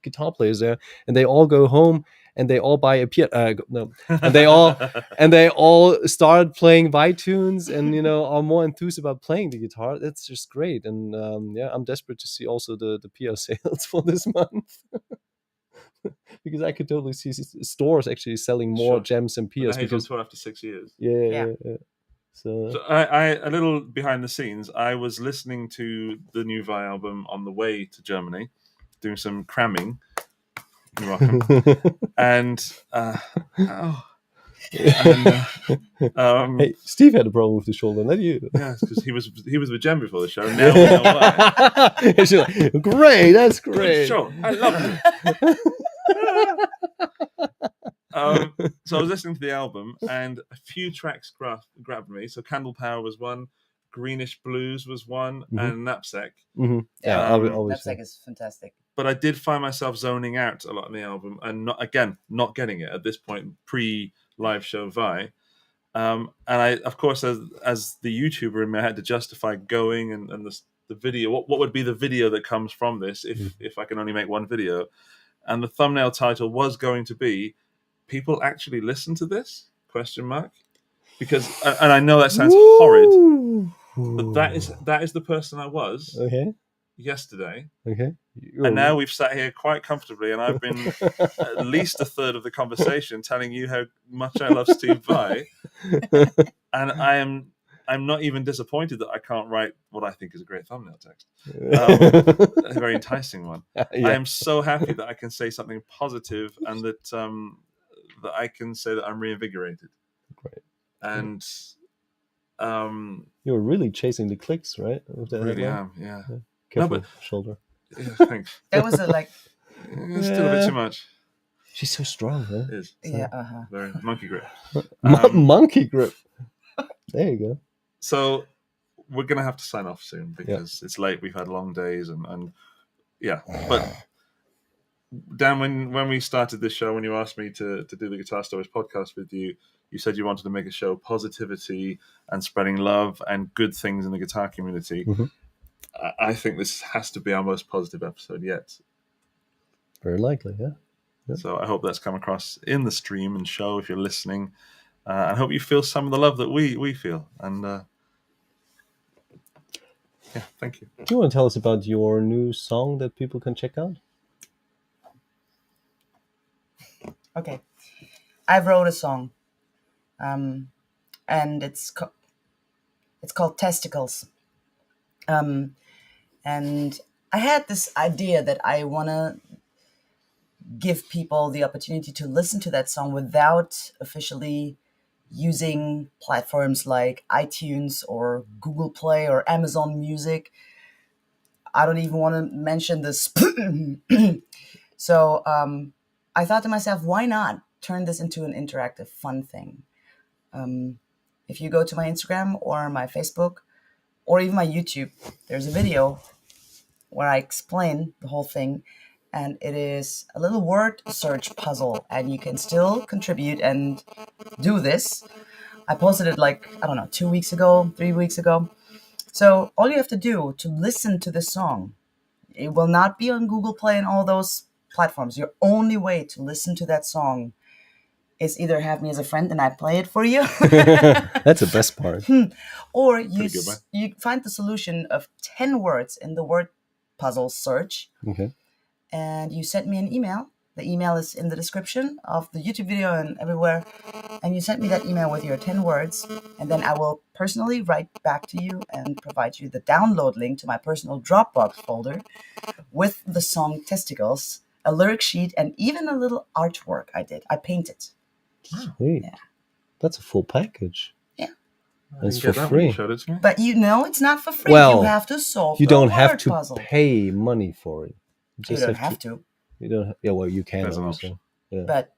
guitar players there, and they all go home and they all buy a and they all start playing Vai tunes, and are more enthused about playing the guitar, that's just great. And I'm desperate to see also the PIA sales for this month. Because I could totally see stores actually selling more gems and PIAs, because after 6 years. Yeah. So I a little behind the scenes, I was listening to the new Vai album on the way to Germany, doing some cramming. You're welcome. And hey, Steve had a problem with the shoulder, not you. Yeah, because he was with Jen before the show. Now we know why. She's like, great, that's great. Sure, I love it. So I was listening to the album, and a few tracks grabbed me. So Candle Power was one, Greenish Blues was one, and Knapsack. Mm-hmm. Yeah, Knapsack is fantastic. But I did find myself zoning out a lot in the album, and not getting it at this point, pre-live show Vai. And I, of course, as the YouTuber in me, I had to justify going and the video. What would be the video that comes from this if I can only make one video? And the thumbnail title was going to be, "People actually listen to this?" ? Because, and I know that sounds horrid, but that is the person I was yesterday. Okay. And now we've sat here quite comfortably, and I've been at least a third of the conversation telling you how much I love Steve Vai, and I'm not even disappointed that I can't write what I think is a great thumbnail text, a very enticing one. Yeah. I am so happy that I can say something positive, and that I can say that I'm reinvigorated. Great. And you're really chasing the clicks, right? Really am, yeah. Careful, shoulder. Yeah, thanks. That was still a bit too much. She's so strong, huh? It is. Yeah. Very monkey grip. Monkey grip. There you go. So we're gonna have to sign off soon, because it's late. We've had long days, and yeah. But Dan, when we started this show, when you asked me to do the Guitar Stories podcast with you, you said you wanted to make a show of positivity and spreading love and good things in the guitar community. Mm-hmm. I think this has to be our most positive episode yet. Very likely, yeah. So I hope that's come across in the stream and show if you're listening. I hope you feel some of the love that we feel. And thank you. Do you want to tell us about your new song that people can check out? Okay. I wrote a song. And it's called Testicles. And I had this idea that I want to give people the opportunity to listen to that song without officially using platforms like iTunes or Google Play or Amazon Music. I don't even want to mention this. So I thought to myself, why not turn this into an interactive, fun thing? If you go to my Instagram or my Facebook or even my YouTube, there's a video where I explain the whole thing. and it is a little word search puzzle, and you can still contribute and do this. I posted it like, I don't know, 2 weeks ago, 3 weeks ago. So all you have to do to listen to this song, it will not be on Google Play and all those platforms. Your only way to listen to that song is either have me as a friend and I play it for you, That's the best part. or you Pretty good, right? you find the solution of 10 words in the word puzzle search, Okay. and you send me an email. The email is in the description of the YouTube video and everywhere. And you send me that email with your 10 words, and then I will personally write back to you and provide you the download link to my personal Dropbox folder with the song Testicles, a lyric sheet, and even a little artwork I did. I painted. Sweet. Yeah. That's a full package. Yeah. It's Yeah, for that one you free. showed it to me. But you know it's not for free. Well, you have to solve You the don't have word to puzzle. pay money for it. You don't have to. You don't. Yeah, well, you can. There's an obviously. Yeah. But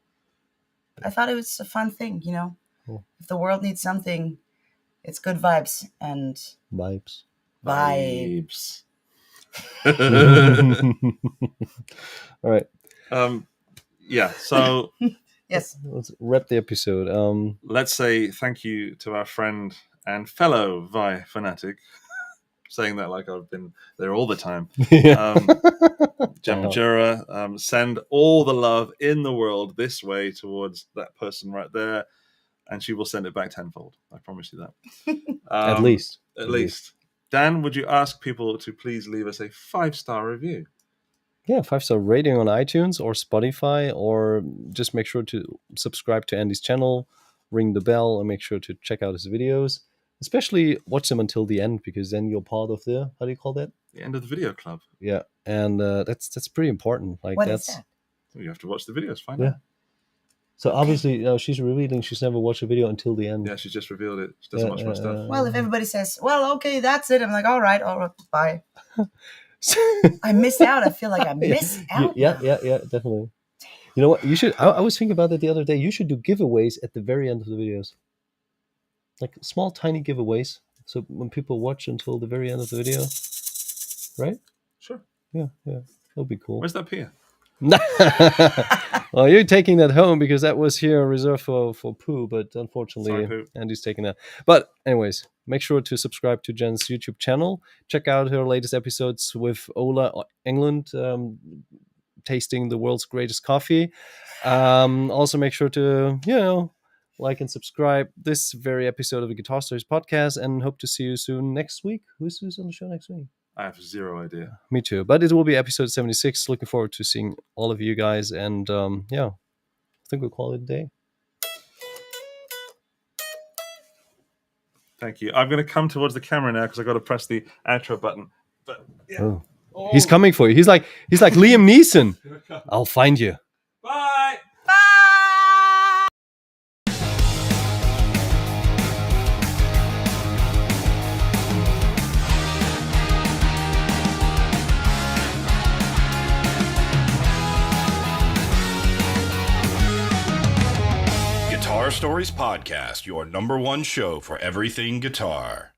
I thought it was a fun thing, you know. Cool. If the world needs something, it's good vibes and Vibes. vibes. All right. Yeah, so Yes. Let's wrap the episode. let's say thank you to our friend and fellow Vi fanatic. Saying that like I've been there all the time. Jen Majura, send all the love in the world this way towards that person right there, and she will send it back tenfold. I promise you that. At least. At least. Dan, would you ask people to please leave us a 5-star review? Yeah, 5-star rating on iTunes or Spotify, or just make sure to subscribe to Andy's channel, ring the bell, and make sure to check out his videos. Especially watch them until the end, because then you're part of the, how do you call that? The end of the video club. Yeah, and that's pretty important. Like What is that's that? You have to watch the videos, find Yeah. out. so obviously she's revealing she's never watched a video until the end. Yeah, she just revealed it. She doesn't watch my stuff. Well, if everybody says, well, okay, that's it. I'm like, all right, bye. I missed out. I feel like I missed out. Yeah, definitely. You know what? You should. I was thinking about that the other day. You should do giveaways at the very end of the videos, like small, tiny giveaways. So when people watch until the very end of the video, right? Sure. Yeah, that'll be cool. Where's that Pia? Well, you're taking that home because that was here reserved for Pooh, but Sorry, unfortunately, Pooh. Andy's taking that. But anyways, make sure to subscribe to Jen's YouTube channel. Check out her latest episodes with Ola England, tasting the world's greatest coffee. Also, make sure to like and subscribe this very episode of the Guitar Stories podcast, and hope to see you soon next week. Who's on the show next week? I have zero idea. Me too. But it will be episode 76. Looking forward to seeing all of you guys. And I think we'll call it a day. Thank you. I'm going to come towards the camera now because I've got to press the outro button. But yeah. Oh. He's coming for you. He's like Liam Neeson. I'll find you. Bye. Guitar Stories Podcast, your #1 show for everything guitar.